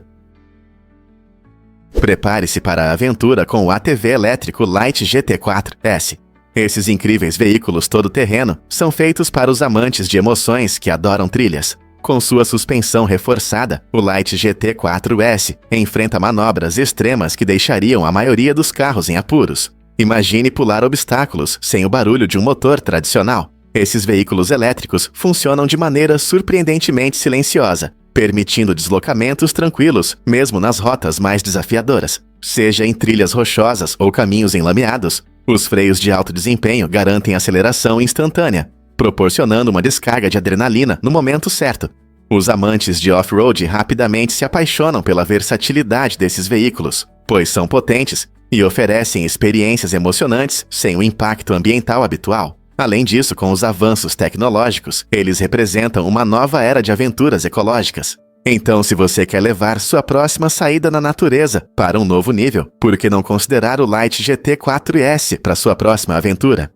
Prepare-se para a aventura com o ATV elétrico Light GT4S. Esses incríveis veículos todo-terreno são feitos para os amantes de emoções que adoram trilhas. Com sua suspensão reforçada, o Light GT4S enfrenta manobras extremas que deixariam a maioria dos carros em apuros. Imagine pular obstáculos sem o barulho de um motor tradicional. Esses veículos elétricos funcionam de maneira surpreendentemente silenciosa, permitindo deslocamentos tranquilos, mesmo nas rotas mais desafiadoras. Seja em trilhas rochosas ou caminhos enlameados, os freios de alto desempenho garantem aceleração instantânea, proporcionando uma descarga de adrenalina no momento certo. Os amantes de off-road rapidamente se apaixonam pela versatilidade desses veículos, pois são potentes e oferecem experiências emocionantes sem o impacto ambiental habitual. Além disso, com os avanços tecnológicos, eles representam uma nova era de aventuras ecológicas. Então, se você quer levar sua próxima saída na natureza para um novo nível, por que não considerar o Light GT4S para sua próxima aventura?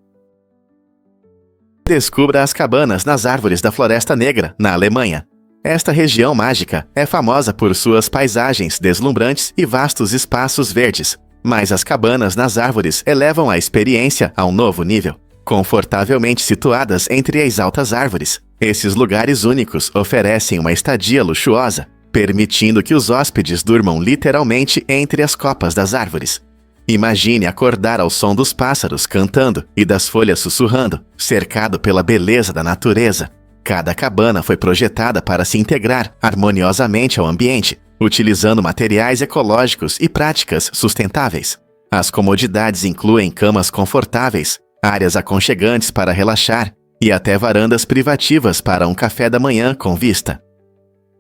Descubra as cabanas nas árvores da Floresta Negra, na Alemanha. Esta região mágica é famosa por suas paisagens deslumbrantes e vastos espaços verdes, mas as cabanas nas árvores elevam a experiência a um novo nível. Confortavelmente situadas entre as altas árvores, esses lugares únicos oferecem uma estadia luxuosa, permitindo que os hóspedes durmam literalmente entre as copas das árvores. Imagine acordar ao som dos pássaros cantando e das folhas sussurrando, cercado pela beleza da natureza. Cada cabana foi projetada para se integrar harmoniosamente ao ambiente, utilizando materiais ecológicos e práticas sustentáveis. As comodidades incluem camas confortáveis, áreas aconchegantes para relaxar e até varandas privativas para um café da manhã com vista.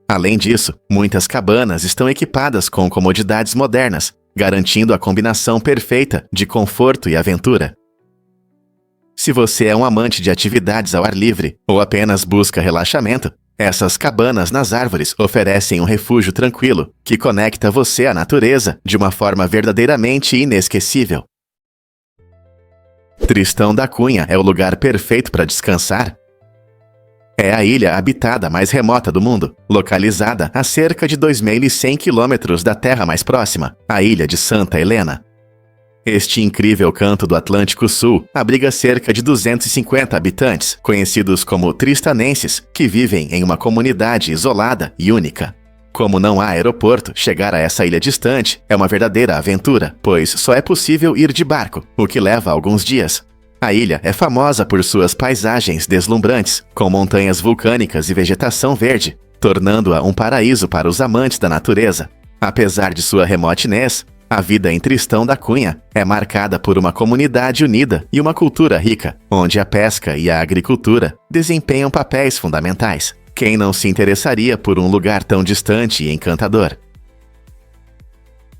Além disso, muitas cabanas estão equipadas com comodidades modernas, garantindo a combinação perfeita de conforto e aventura. Se você é um amante de atividades ao ar livre ou apenas busca relaxamento, essas cabanas nas árvores oferecem um refúgio tranquilo que conecta você à natureza de uma forma verdadeiramente inesquecível. Tristão da Cunha é o lugar perfeito para descansar? É a ilha habitada mais remota do mundo, localizada a cerca de 2.100 quilômetros da terra mais próxima, a ilha de Santa Helena. Este incrível canto do Atlântico Sul abriga cerca de 250 habitantes, conhecidos como tristanenses, que vivem em uma comunidade isolada e única. Como não há aeroporto, chegar a essa ilha distante é uma verdadeira aventura, pois só é possível ir de barco, o que leva alguns dias. A ilha é famosa por suas paisagens deslumbrantes, com montanhas vulcânicas e vegetação verde, tornando-a um paraíso para os amantes da natureza. Apesar de sua remotinez, a vida em Tristão da Cunha é marcada por uma comunidade unida e uma cultura rica, onde a pesca e a agricultura desempenham papéis fundamentais. Quem não se interessaria por um lugar tão distante e encantador?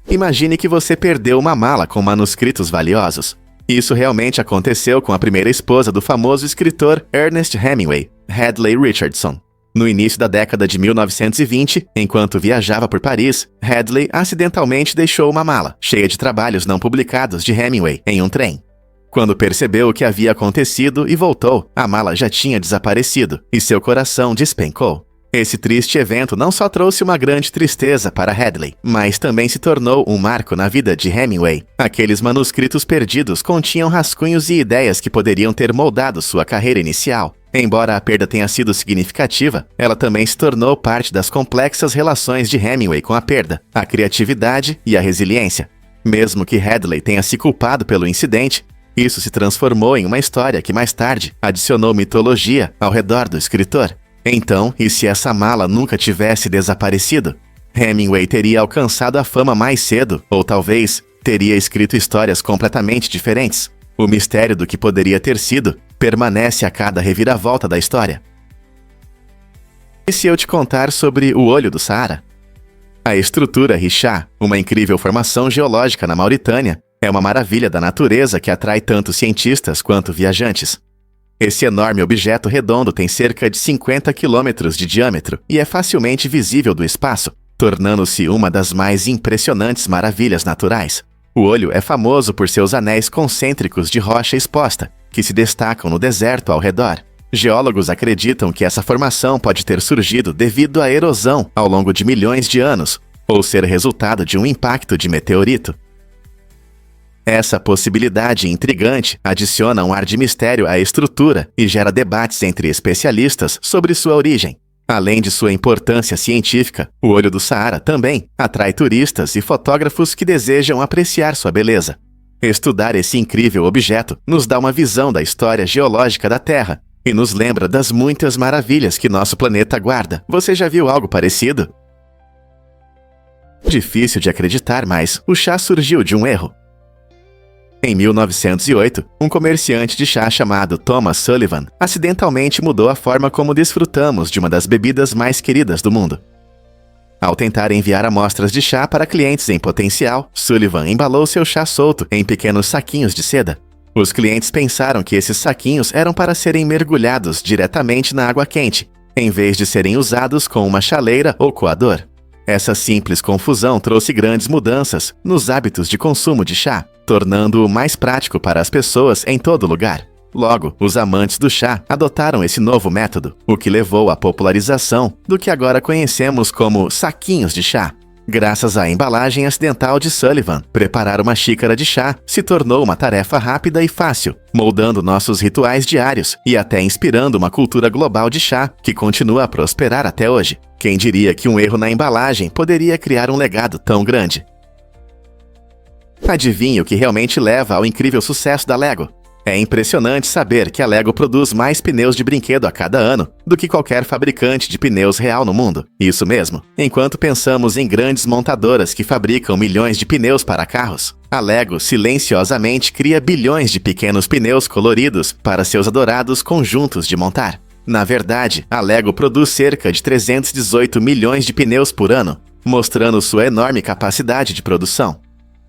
Imagine que você perdeu uma mala com manuscritos valiosos. Isso realmente aconteceu com a primeira esposa do famoso escritor Ernest Hemingway, Hadley Richardson. No início da década de 1920, enquanto viajava por Paris, Hadley acidentalmente deixou uma mala, cheia de trabalhos não publicados de Hemingway, em um trem. Quando percebeu o que havia acontecido e voltou, a mala já tinha desaparecido, e seu coração despencou. Esse triste evento não só trouxe uma grande tristeza para Hadley, mas também se tornou um marco na vida de Hemingway. Aqueles manuscritos perdidos continham rascunhos e ideias que poderiam ter moldado sua carreira inicial. Embora a perda tenha sido significativa, ela também se tornou parte das complexas relações de Hemingway com a perda, a criatividade e a resiliência. Mesmo que Hadley tenha se culpado pelo incidente, isso se transformou em uma história que mais tarde adicionou mitologia ao redor do escritor. Então, e se essa mala nunca tivesse desaparecido? Hemingway teria alcançado a fama mais cedo, ou talvez teria escrito histórias completamente diferentes. O mistério do que poderia ter sido permanece a cada reviravolta da história. E se eu te contar sobre o Olho do Saara? A estrutura Richat, uma incrível formação geológica na Mauritânia, é uma maravilha da natureza que atrai tanto cientistas quanto viajantes. Esse enorme objeto redondo tem cerca de 50 quilômetros de diâmetro e é facilmente visível do espaço, tornando-se uma das mais impressionantes maravilhas naturais. O olho é famoso por seus anéis concêntricos de rocha exposta, que se destacam no deserto ao redor. Geólogos acreditam que essa formação pode ter surgido devido à erosão ao longo de milhões de anos, ou ser resultado de um impacto de meteorito. Essa possibilidade intrigante adiciona um ar de mistério à estrutura e gera debates entre especialistas sobre sua origem. Além de sua importância científica, o Olho do Saara também atrai turistas e fotógrafos que desejam apreciar sua beleza. Estudar esse incrível objeto nos dá uma visão da história geológica da Terra e nos lembra das muitas maravilhas que nosso planeta guarda. Você já viu algo parecido? Difícil de acreditar, mas o chá surgiu de um erro. Em 1908, um comerciante de chá chamado Thomas Sullivan acidentalmente mudou a forma como desfrutamos de uma das bebidas mais queridas do mundo. Ao tentar enviar amostras de chá para clientes em potencial, Sullivan embalou seu chá solto em pequenos saquinhos de seda. Os clientes pensaram que esses saquinhos eram para serem mergulhados diretamente na água quente, em vez de serem usados com uma chaleira ou coador. Essa simples confusão trouxe grandes mudanças nos hábitos de consumo de chá, tornando-o mais prático para as pessoas em todo lugar. Logo, os amantes do chá adotaram esse novo método, o que levou à popularização do que agora conhecemos como saquinhos de chá. Graças à embalagem acidental de Sullivan, preparar uma xícara de chá se tornou uma tarefa rápida e fácil, moldando nossos rituais diários e até inspirando uma cultura global de chá que continua a prosperar até hoje. Quem diria que um erro na embalagem poderia criar um legado tão grande? Adivinhe o que realmente leva ao incrível sucesso da Lego? É impressionante saber que a Lego produz mais pneus de brinquedo a cada ano do que qualquer fabricante de pneus real no mundo. Isso mesmo. Enquanto pensamos em grandes montadoras que fabricam milhões de pneus para carros, a Lego silenciosamente cria bilhões de pequenos pneus coloridos para seus adorados conjuntos de montar. Na verdade, a Lego produz cerca de 318 milhões de pneus por ano, mostrando sua enorme capacidade de produção.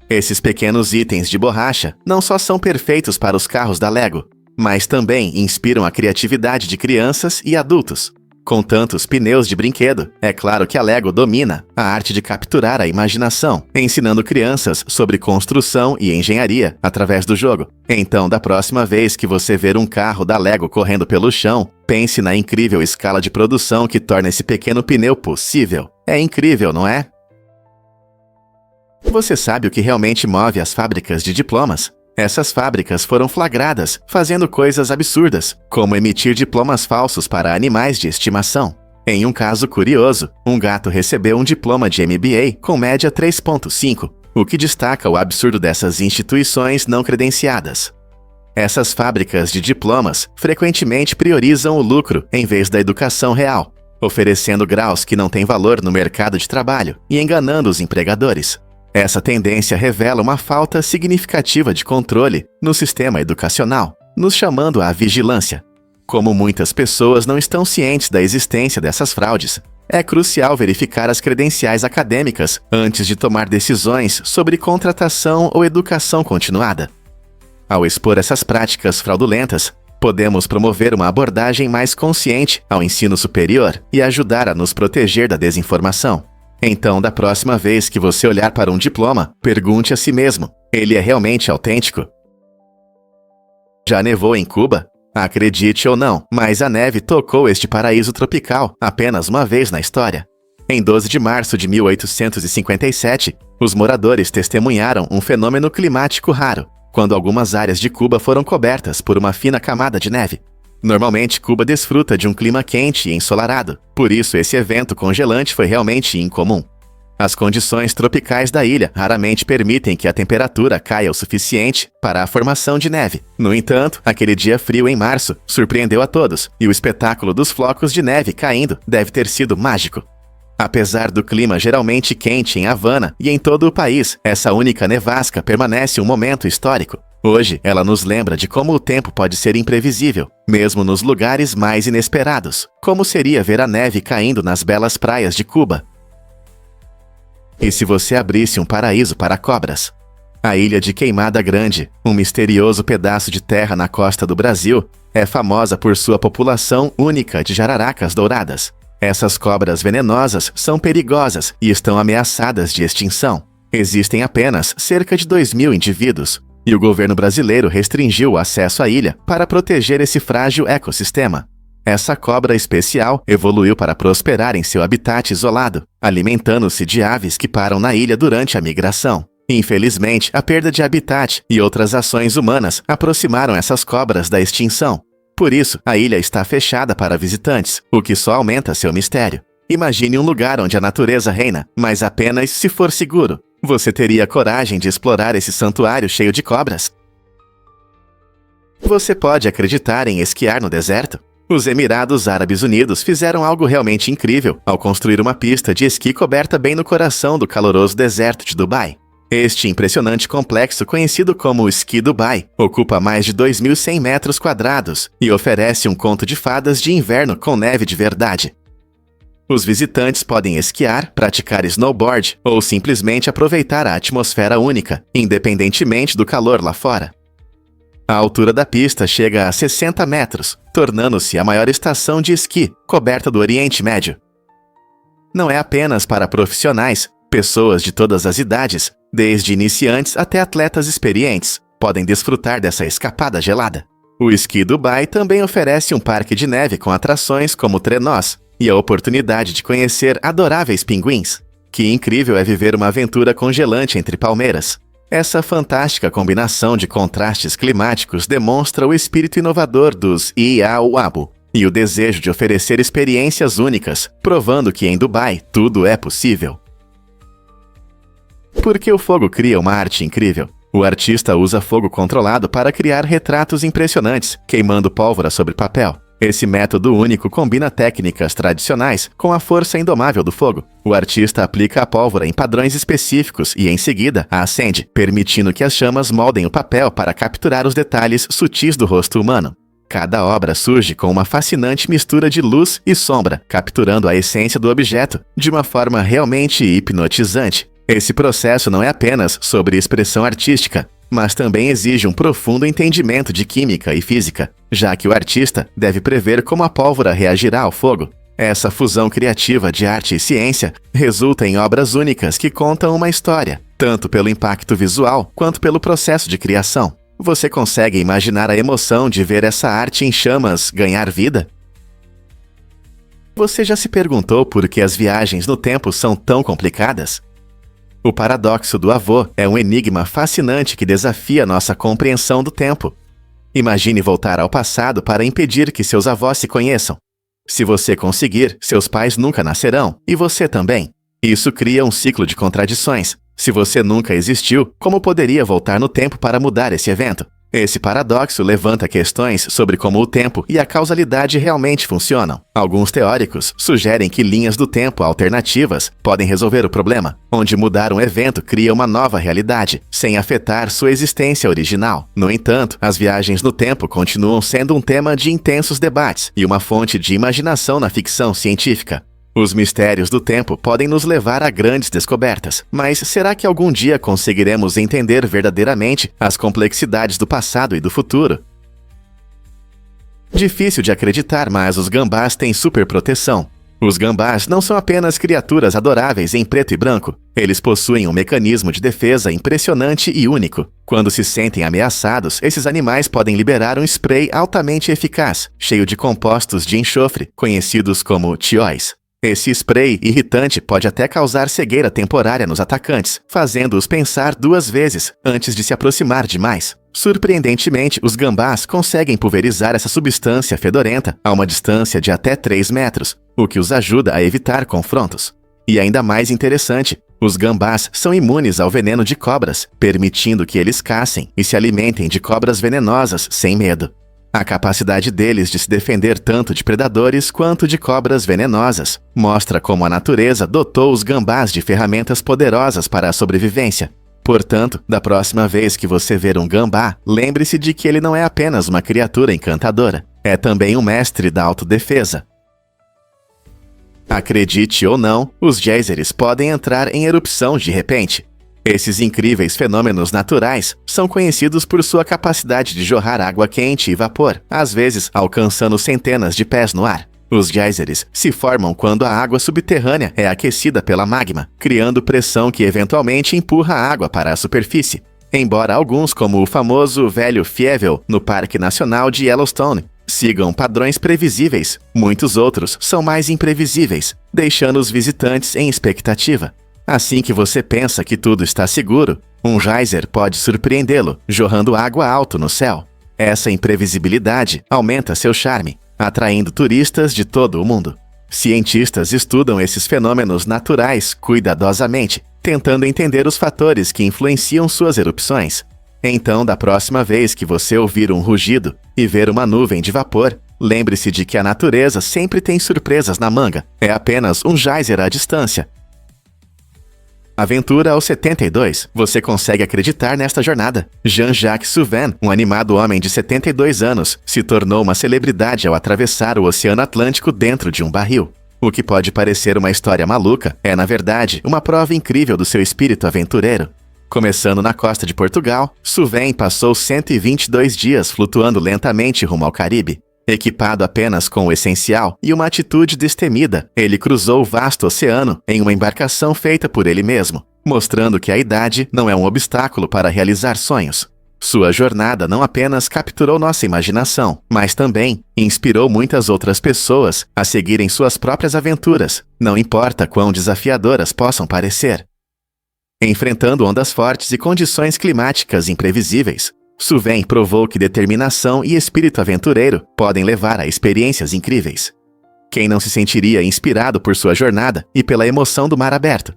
Esses pequenos itens de borracha não só são perfeitos para os carros da Lego, mas também inspiram a criatividade de crianças e adultos. Com tantos pneus de brinquedo, é claro que a Lego domina a arte de capturar a imaginação, ensinando crianças sobre construção e engenharia através do jogo. Então, da próxima vez que você ver um carro da Lego correndo pelo chão, pense na incrível escala de produção que torna esse pequeno pneu possível. É incrível, não é? Você sabe o que realmente move as fábricas de diplomas? Essas fábricas foram flagradas fazendo coisas absurdas, como emitir diplomas falsos para animais de estimação. Em um caso curioso, um gato recebeu um diploma de MBA com média 3.5, o que destaca o absurdo dessas instituições não credenciadas. Essas fábricas de diplomas frequentemente priorizam o lucro em vez da educação real, oferecendo graus que não têm valor no mercado de trabalho e enganando os empregadores. Essa tendência revela uma falta significativa de controle no sistema educacional, nos chamando à vigilância. Como muitas pessoas não estão cientes da existência dessas fraudes, é crucial verificar as credenciais acadêmicas antes de tomar decisões sobre contratação ou educação continuada. Ao expor essas práticas fraudulentas, podemos promover uma abordagem mais consciente ao ensino superior e ajudar a nos proteger da desinformação. Então, da próxima vez que você olhar para um diploma, pergunte a si mesmo: ele é realmente autêntico? Já nevou em Cuba? Acredite ou não, mas a neve tocou este paraíso tropical apenas uma vez na história. Em 12 de março de 1857, os moradores testemunharam um fenômeno climático raro, quando algumas áreas de Cuba foram cobertas por uma fina camada de neve. Normalmente, Cuba desfruta de um clima quente e ensolarado, por isso esse evento congelante foi realmente incomum. As condições tropicais da ilha raramente permitem que a temperatura caia o suficiente para a formação de neve. No entanto, aquele dia frio em março surpreendeu a todos, e o espetáculo dos flocos de neve caindo deve ter sido mágico. Apesar do clima geralmente quente em Havana e em todo o país, essa única nevasca permanece um momento histórico. Hoje, ela nos lembra de como o tempo pode ser imprevisível, mesmo nos lugares mais inesperados, como seria ver a neve caindo nas belas praias de Cuba. E se você abrisse um paraíso para cobras? A ilha de Queimada Grande, um misterioso pedaço de terra na costa do Brasil, é famosa por sua população única de jararacas douradas. Essas cobras venenosas são perigosas e estão ameaçadas de extinção. Existem apenas cerca de 2.000 indivíduos, e o governo brasileiro restringiu o acesso à ilha para proteger esse frágil ecossistema. Essa cobra especial evoluiu para prosperar em seu habitat isolado, alimentando-se de aves que param na ilha durante a migração. Infelizmente, a perda de habitat e outras ações humanas aproximaram essas cobras da extinção. Por isso, a ilha está fechada para visitantes, o que só aumenta seu mistério. Imagine um lugar onde a natureza reina, mas apenas se for seguro. Você teria coragem de explorar esse santuário cheio de cobras? Você pode acreditar em esquiar no deserto? Os Emirados Árabes Unidos fizeram algo realmente incrível ao construir uma pista de esqui coberta bem no coração do caloroso deserto de Dubai. Este impressionante complexo, conhecido como Ski Dubai, ocupa mais de 2.100 metros quadrados e oferece um conto de fadas de inverno com neve de verdade. Os visitantes podem esquiar, praticar snowboard ou simplesmente aproveitar a atmosfera única, independentemente do calor lá fora. A altura da pista chega a 60 metros, tornando-se a maior estação de esqui coberta do Oriente Médio. Não é apenas para profissionais, pessoas de todas as idades, desde iniciantes até atletas experientes, podem desfrutar dessa escapada gelada. O Ski Dubai também oferece um parque de neve com atrações como trenós e a oportunidade de conhecer adoráveis pinguins. Que incrível é viver uma aventura congelante entre palmeiras. Essa fantástica combinação de contrastes climáticos demonstra o espírito inovador dos Iauabu e o desejo de oferecer experiências únicas, provando que em Dubai tudo é possível. Por que o fogo cria uma arte incrível? O artista usa fogo controlado para criar retratos impressionantes, queimando pólvora sobre papel. Esse método único combina técnicas tradicionais com a força indomável do fogo. O artista aplica a pólvora em padrões específicos e, em seguida, a acende, permitindo que as chamas moldem o papel para capturar os detalhes sutis do rosto humano. Cada obra surge com uma fascinante mistura de luz e sombra, capturando a essência do objeto de uma forma realmente hipnotizante. Esse processo não é apenas sobre expressão artística, mas também exige um profundo entendimento de química e física, já que o artista deve prever como a pólvora reagirá ao fogo. Essa fusão criativa de arte e ciência resulta em obras únicas que contam uma história, tanto pelo impacto visual quanto pelo processo de criação. Você consegue imaginar a emoção de ver essa arte em chamas ganhar vida? Você já se perguntou por que as viagens no tempo são tão complicadas? O paradoxo do avô é um enigma fascinante que desafia nossa compreensão do tempo. Imagine voltar ao passado para impedir que seus avós se conheçam. Se você conseguir, seus pais nunca nascerão, e você também. Isso cria um ciclo de contradições. Se você nunca existiu, como poderia voltar no tempo para mudar esse evento? Esse paradoxo levanta questões sobre como o tempo e a causalidade realmente funcionam. Alguns teóricos sugerem que linhas do tempo alternativas podem resolver o problema, onde mudar um evento cria uma nova realidade, sem afetar sua existência original. No entanto, as viagens no tempo continuam sendo um tema de intensos debates e uma fonte de imaginação na ficção científica. Os mistérios do tempo podem nos levar a grandes descobertas, mas será que algum dia conseguiremos entender verdadeiramente as complexidades do passado e do futuro? Difícil de acreditar, mas os gambás têm superproteção. Os gambás não são apenas criaturas adoráveis em preto e branco. Eles possuem um mecanismo de defesa impressionante e único. Quando se sentem ameaçados, esses animais podem liberar um spray altamente eficaz, cheio de compostos de enxofre, conhecidos como tióis. Esse spray irritante pode até causar cegueira temporária nos atacantes, fazendo-os pensar 2 vezes antes de se aproximar demais. Surpreendentemente, os gambás conseguem pulverizar essa substância fedorenta a uma distância de até 3 metros, o que os ajuda a evitar confrontos. E ainda mais interessante, os gambás são imunes ao veneno de cobras, permitindo que eles caçem e se alimentem de cobras venenosas sem medo. A capacidade deles de se defender tanto de predadores quanto de cobras venenosas mostra como a natureza dotou os gambás de ferramentas poderosas para a sobrevivência. Portanto, da próxima vez que você ver um gambá, lembre-se de que ele não é apenas uma criatura encantadora, é também um mestre da autodefesa. Acredite ou não, os geysers podem entrar em erupção de repente. Esses incríveis fenômenos naturais são conhecidos por sua capacidade de jorrar água quente e vapor, às vezes alcançando centenas de pés no ar. Os geysers se formam quando a água subterrânea é aquecida pela magma, criando pressão que eventualmente empurra a água para a superfície. Embora alguns, como o famoso Velho Fievel no Parque Nacional de Yellowstone, sigam padrões previsíveis, muitos outros são mais imprevisíveis, deixando os visitantes em expectativa. Assim que você pensa que tudo está seguro, um geyser pode surpreendê-lo, jorrando água alto no céu. Essa imprevisibilidade aumenta seu charme, atraindo turistas de todo o mundo. Cientistas estudam esses fenômenos naturais cuidadosamente, tentando entender os fatores que influenciam suas erupções. Então, da próxima vez que você ouvir um rugido e ver uma nuvem de vapor, lembre-se de que a natureza sempre tem surpresas na manga. É apenas um geyser à distância. Aventura aos 72. Você consegue acreditar nesta jornada? Jean-Jacques Souven, um animado homem de 72 anos, se tornou uma celebridade ao atravessar o Oceano Atlântico dentro de um barril. O que pode parecer uma história maluca é, na verdade, uma prova incrível do seu espírito aventureiro. Começando na costa de Portugal, Souven passou 122 dias flutuando lentamente rumo ao Caribe. Equipado apenas com o essencial e uma atitude destemida, ele cruzou o vasto oceano em uma embarcação feita por ele mesmo, mostrando que a idade não é um obstáculo para realizar sonhos. Sua jornada não apenas capturou nossa imaginação, mas também inspirou muitas outras pessoas a seguirem suas próprias aventuras, não importa quão desafiadoras possam parecer. Enfrentando ondas fortes e condições climáticas imprevisíveis, Souven provou que determinação e espírito aventureiro podem levar a experiências incríveis. Quem não se sentiria inspirado por sua jornada e pela emoção do mar aberto?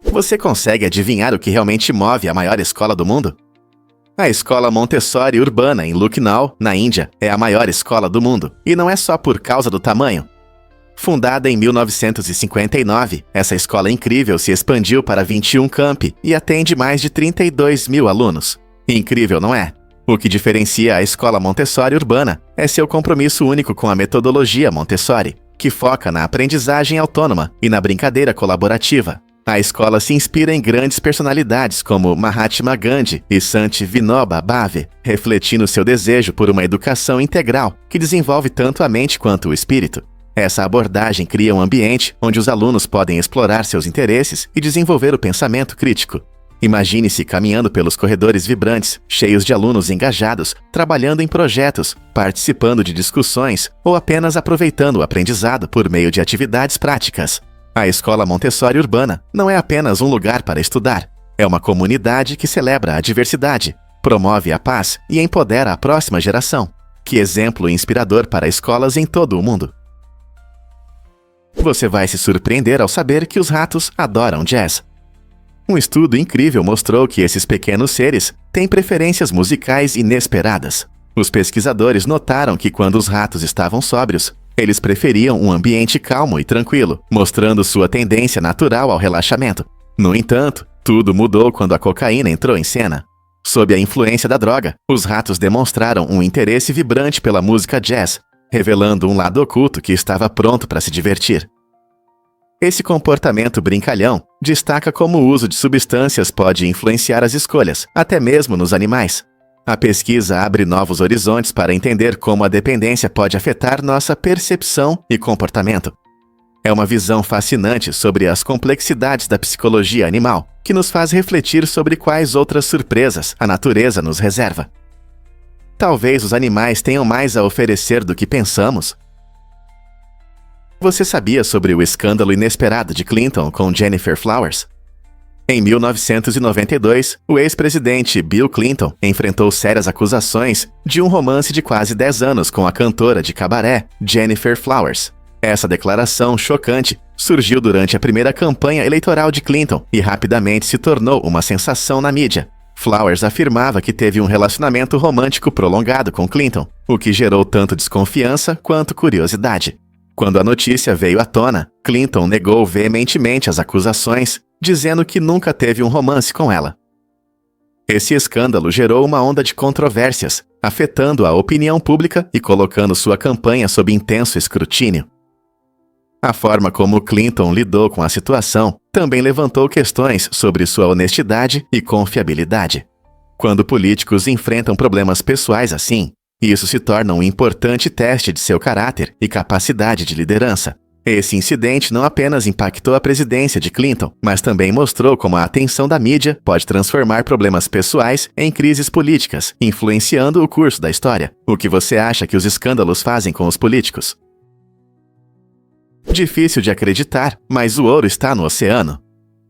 Você consegue adivinhar o que realmente move a maior escola do mundo? A Escola Montessori Urbana em Lucknow, na Índia, é a maior escola do mundo, e não é só por causa do tamanho. Fundada em 1959, essa escola incrível se expandiu para 21 campi e atende mais de 32 mil alunos. Incrível, não é? O que diferencia a Escola Montessori Urbana é seu compromisso único com a metodologia Montessori, que foca na aprendizagem autônoma e na brincadeira colaborativa. A escola se inspira em grandes personalidades como Mahatma Gandhi e Sant Vinoba Bhave, refletindo seu desejo por uma educação integral que desenvolve tanto a mente quanto o espírito. Essa abordagem cria um ambiente onde os alunos podem explorar seus interesses e desenvolver o pensamento crítico. Imagine-se caminhando pelos corredores vibrantes, cheios de alunos engajados, trabalhando em projetos, participando de discussões ou apenas aproveitando o aprendizado por meio de atividades práticas. A Escola Montessori Urbana não é apenas um lugar para estudar. É uma comunidade que celebra a diversidade, promove a paz e empodera a próxima geração. Que exemplo inspirador para escolas em todo o mundo! Você vai se surpreender ao saber que os ratos adoram jazz. Um estudo incrível mostrou que esses pequenos seres têm preferências musicais inesperadas. Os pesquisadores notaram que quando os ratos estavam sóbrios, eles preferiam um ambiente calmo e tranquilo, mostrando sua tendência natural ao relaxamento. No entanto, tudo mudou quando a cocaína entrou em cena. Sob a influência da droga, os ratos demonstraram um interesse vibrante pela música jazz, revelando um lado oculto que estava pronto para se divertir. Esse comportamento brincalhão destaca como o uso de substâncias pode influenciar as escolhas, até mesmo nos animais. A pesquisa abre novos horizontes para entender como a dependência pode afetar nossa percepção e comportamento. É uma visão fascinante sobre as complexidades da psicologia animal, que nos faz refletir sobre quais outras surpresas a natureza nos reserva. Talvez os animais tenham mais a oferecer do que pensamos. Você sabia sobre o escândalo inesperado de Clinton com Gennifer Flowers? Em 1992, o ex-presidente Bill Clinton enfrentou sérias acusações de um romance de quase 10 anos com a cantora de cabaré Gennifer Flowers. Essa declaração chocante surgiu durante a primeira campanha eleitoral de Clinton e rapidamente se tornou uma sensação na mídia. Flowers afirmava que teve um relacionamento romântico prolongado com Clinton, o que gerou tanto desconfiança quanto curiosidade. Quando a notícia veio à tona, Clinton negou veementemente as acusações, dizendo que nunca teve um romance com ela. Esse escândalo gerou uma onda de controvérsias, afetando a opinião pública e colocando sua campanha sob intenso escrutínio. A forma como Clinton lidou com a situação também levantou questões sobre sua honestidade e confiabilidade. Quando políticos enfrentam problemas pessoais assim, isso se torna um importante teste de seu caráter e capacidade de liderança. Esse incidente não apenas impactou a presidência de Clinton, mas também mostrou como a atenção da mídia pode transformar problemas pessoais em crises políticas, influenciando o curso da história. O que você acha que os escândalos fazem com os políticos? Difícil de acreditar, mas o ouro está no oceano.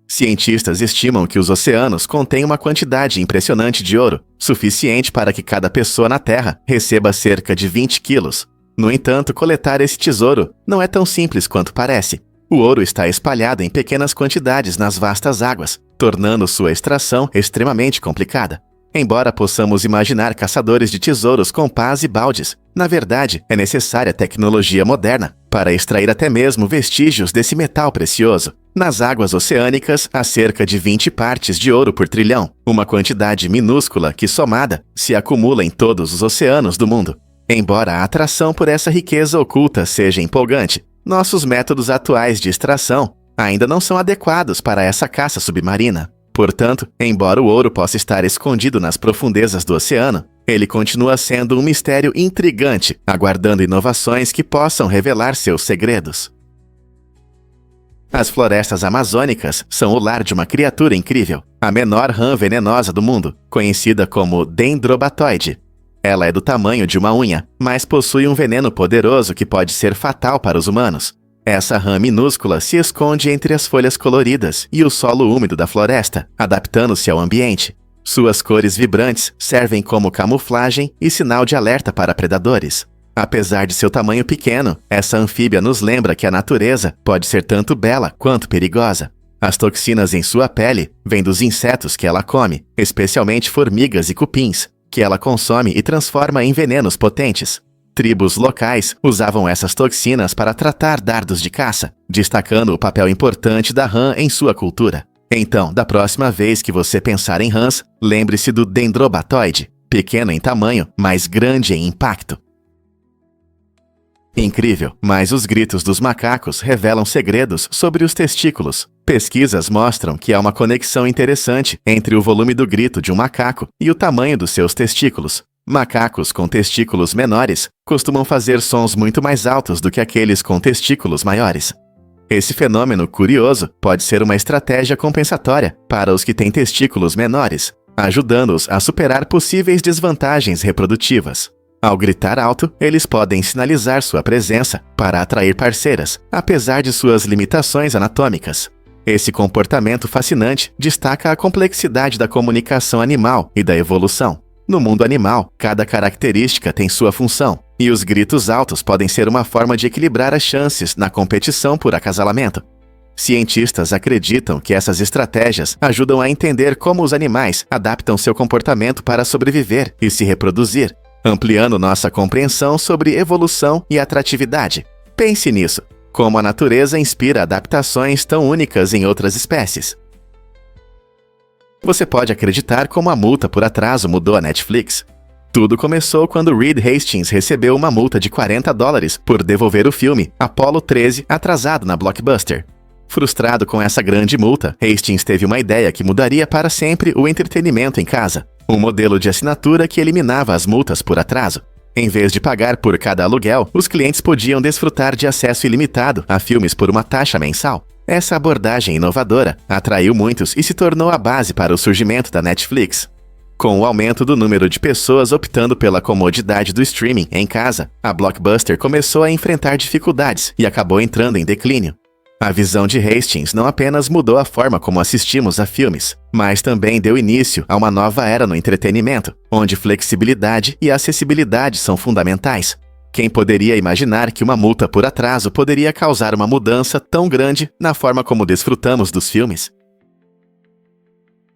Cientistas estimam que os oceanos contêm uma quantidade impressionante de ouro, suficiente para que cada pessoa na Terra receba cerca de 20 quilos. No entanto, coletar esse tesouro não é tão simples quanto parece. O ouro está espalhado em pequenas quantidades nas vastas águas, tornando sua extração extremamente complicada. Embora possamos imaginar caçadores de tesouros com pás e baldes, na verdade, é necessária tecnologia moderna para extrair até mesmo vestígios desse metal precioso. Nas águas oceânicas, há cerca de 20 partes de ouro por trilhão, uma quantidade minúscula que, somada, se acumula em todos os oceanos do mundo. Embora a atração por essa riqueza oculta seja empolgante, nossos métodos atuais de extração ainda não são adequados para essa caça submarina. Portanto, embora o ouro possa estar escondido nas profundezas do oceano, ele continua sendo um mistério intrigante, aguardando inovações que possam revelar seus segredos. As florestas amazônicas são o lar de uma criatura incrível, a menor rã venenosa do mundo, conhecida como Dendrobatoide. Ela é do tamanho de uma unha, mas possui um veneno poderoso que pode ser fatal para os humanos. Essa rã minúscula se esconde entre as folhas coloridas e o solo úmido da floresta, adaptando-se ao ambiente. Suas cores vibrantes servem como camuflagem e sinal de alerta para predadores. Apesar de seu tamanho pequeno, essa anfíbia nos lembra que a natureza pode ser tanto bela quanto perigosa. As toxinas em sua pele vêm dos insetos que ela come, especialmente formigas e cupins, que ela consome e transforma em venenos potentes. Tribos locais usavam essas toxinas para tratar dardos de caça, destacando o papel importante da rã em sua cultura. Então, da próxima vez que você pensar em rãs, lembre-se do Dendrobatoide, pequeno em tamanho, mas grande em impacto. Incrível, mas os gritos dos macacos revelam segredos sobre os testículos. Pesquisas mostram que há uma conexão interessante entre o volume do grito de um macaco e o tamanho dos seus testículos. Macacos com testículos menores costumam fazer sons muito mais altos do que aqueles com testículos maiores. Esse fenômeno curioso pode ser uma estratégia compensatória para os que têm testículos menores, ajudando-os a superar possíveis desvantagens reprodutivas. Ao gritar alto, eles podem sinalizar sua presença para atrair parceiras, apesar de suas limitações anatômicas. Esse comportamento fascinante destaca a complexidade da comunicação animal e da evolução. No mundo animal, cada característica tem sua função, e os gritos altos podem ser uma forma de equilibrar as chances na competição por acasalamento. Cientistas acreditam que essas estratégias ajudam a entender como os animais adaptam seu comportamento para sobreviver e se reproduzir, ampliando nossa compreensão sobre evolução e atratividade. Pense nisso, como a natureza inspira adaptações tão únicas em outras espécies. Você pode acreditar como a multa por atraso mudou a Netflix? Tudo começou quando Reed Hastings recebeu uma multa de $40 por devolver o filme Apollo 13 atrasado na Blockbuster. Frustrado com essa grande multa, Hastings teve uma ideia que mudaria para sempre o entretenimento em casa. Um modelo de assinatura que eliminava as multas por atraso. Em vez de pagar por cada aluguel, os clientes podiam desfrutar de acesso ilimitado a filmes por uma taxa mensal. Essa abordagem inovadora atraiu muitos e se tornou a base para o surgimento da Netflix. Com o aumento do número de pessoas optando pela comodidade do streaming em casa, a Blockbuster começou a enfrentar dificuldades e acabou entrando em declínio. A visão de Hastings não apenas mudou a forma como assistimos a filmes, mas também deu início a uma nova era no entretenimento, onde flexibilidade e acessibilidade são fundamentais. Quem poderia imaginar que uma multa por atraso poderia causar uma mudança tão grande na forma como desfrutamos dos filmes?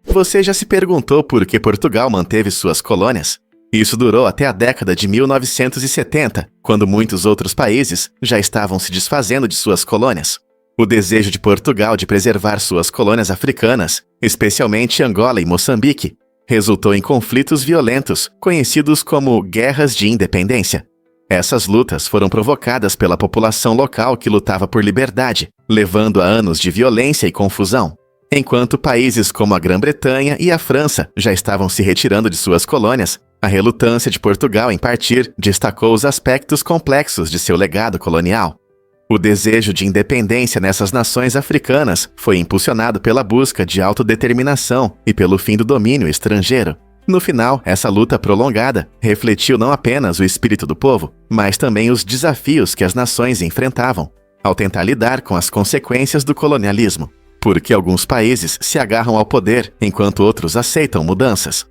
Você já se perguntou por que Portugal manteve suas colônias? Isso durou até a década de 1970, quando muitos outros países já estavam se desfazendo de suas colônias. O desejo de Portugal de preservar suas colônias africanas, especialmente Angola e Moçambique, resultou em conflitos violentos, conhecidos como guerras de independência. Essas lutas foram provocadas pela população local que lutava por liberdade, levando a anos de violência e confusão. Enquanto países como a Grã-Bretanha e a França já estavam se retirando de suas colônias, a relutância de Portugal em partir destacou os aspectos complexos de seu legado colonial. O desejo de independência nessas nações africanas foi impulsionado pela busca de autodeterminação e pelo fim do domínio estrangeiro. No final, essa luta prolongada refletiu não apenas o espírito do povo, mas também os desafios que as nações enfrentavam ao tentar lidar com as consequências do colonialismo, porque alguns países se agarram ao poder enquanto outros aceitam mudanças.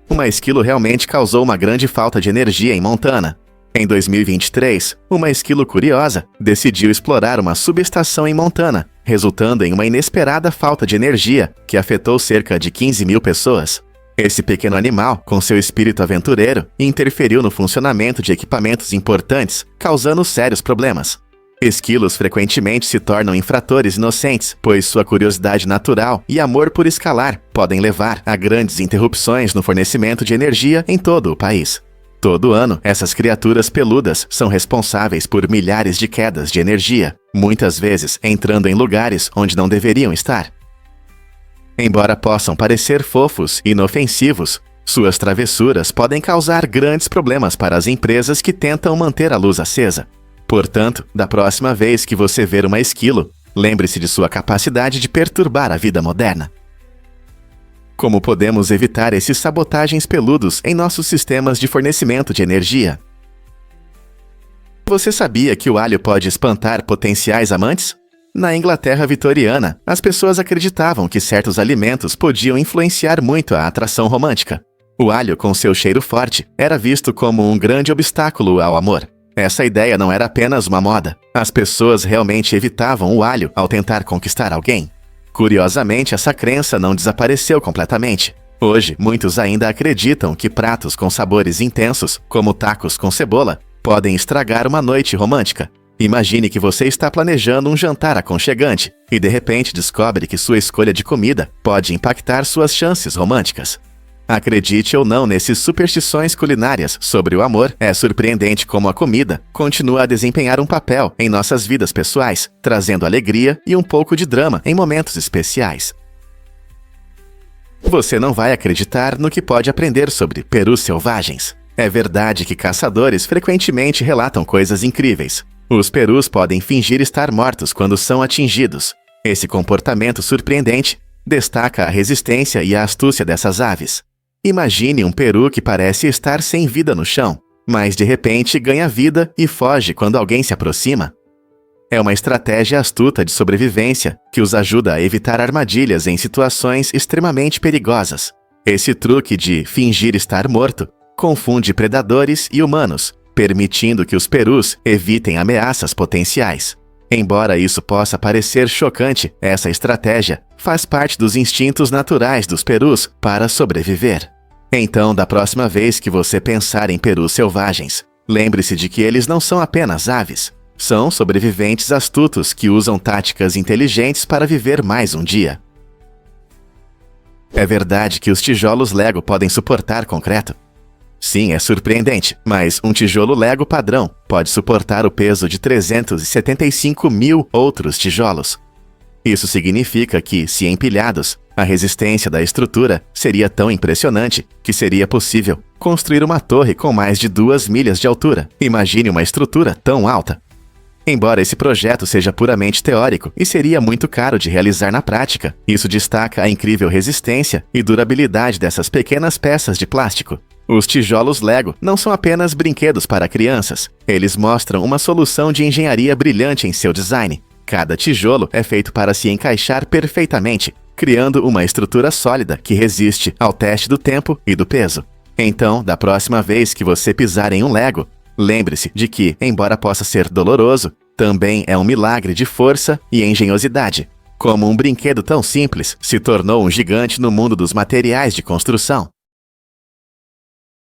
Uma esquilo realmente causou uma grande falta de energia em Montana. Em 2023, uma esquilo curiosa decidiu explorar uma subestação em Montana, resultando em uma inesperada falta de energia que afetou cerca de 15 mil pessoas. Esse pequeno animal, com seu espírito aventureiro, interferiu no funcionamento de equipamentos importantes, causando sérios problemas. Esquilos frequentemente se tornam infratores inocentes, pois sua curiosidade natural e amor por escalar podem levar a grandes interrupções no fornecimento de energia em todo o país. Todo ano, essas criaturas peludas são responsáveis por milhares de quedas de energia, muitas vezes entrando em lugares onde não deveriam estar. Embora possam parecer fofos e inofensivos, suas travessuras podem causar grandes problemas para as empresas que tentam manter a luz acesa. Portanto, da próxima vez que você ver uma esquilo, lembre-se de sua capacidade de perturbar a vida moderna. Como podemos evitar esses sabotagens peludos em nossos sistemas de fornecimento de energia? Você sabia que o alho pode espantar potenciais amantes? Na Inglaterra vitoriana, as pessoas acreditavam que certos alimentos podiam influenciar muito a atração romântica. O alho, com seu cheiro forte, era visto como um grande obstáculo ao amor. Essa ideia não era apenas uma moda. As pessoas realmente evitavam o alho ao tentar conquistar alguém. Curiosamente, essa crença não desapareceu completamente. Hoje, muitos ainda acreditam que pratos com sabores intensos, como tacos com cebola, podem estragar uma noite romântica. Imagine que você está planejando um jantar aconchegante e de repente descobre que sua escolha de comida pode impactar suas chances românticas. Acredite ou não nessas superstições culinárias sobre o amor, é surpreendente como a comida continua a desempenhar um papel em nossas vidas pessoais, trazendo alegria e um pouco de drama em momentos especiais. Você não vai acreditar no que pode aprender sobre perus selvagens. É verdade que caçadores frequentemente relatam coisas incríveis. Os perus podem fingir estar mortos quando são atingidos. Esse comportamento surpreendente destaca a resistência e a astúcia dessas aves. Imagine um peru que parece estar sem vida no chão, mas de repente ganha vida e foge quando alguém se aproxima. É uma estratégia astuta de sobrevivência que os ajuda a evitar armadilhas em situações extremamente perigosas. Esse truque de fingir estar morto confunde predadores e humanos, permitindo que os perus evitem ameaças potenciais. Embora isso possa parecer chocante, essa estratégia faz parte dos instintos naturais dos perus para sobreviver. Então, da próxima vez que você pensar em perus selvagens, lembre-se de que eles não são apenas aves. São sobreviventes astutos que usam táticas inteligentes para viver mais um dia. É verdade que os tijolos Lego podem suportar concreto? Sim, é surpreendente, mas um tijolo Lego padrão pode suportar o peso de 375 mil outros tijolos. Isso significa que, se empilhados, a resistência da estrutura seria tão impressionante que seria possível construir uma torre com mais de 2 milhas de altura. Imagine uma estrutura tão alta. Embora esse projeto seja puramente teórico e seria muito caro de realizar na prática, isso destaca a incrível resistência e durabilidade dessas pequenas peças de plástico. Os tijolos Lego não são apenas brinquedos para crianças. Eles mostram uma solução de engenharia brilhante em seu design. Cada tijolo é feito para se encaixar perfeitamente, criando uma estrutura sólida que resiste ao teste do tempo e do peso. Então, da próxima vez que você pisar em um Lego, lembre-se de que, embora possa ser doloroso, também é um milagre de força e engenhosidade. Como um brinquedo tão simples se tornou um gigante no mundo dos materiais de construção.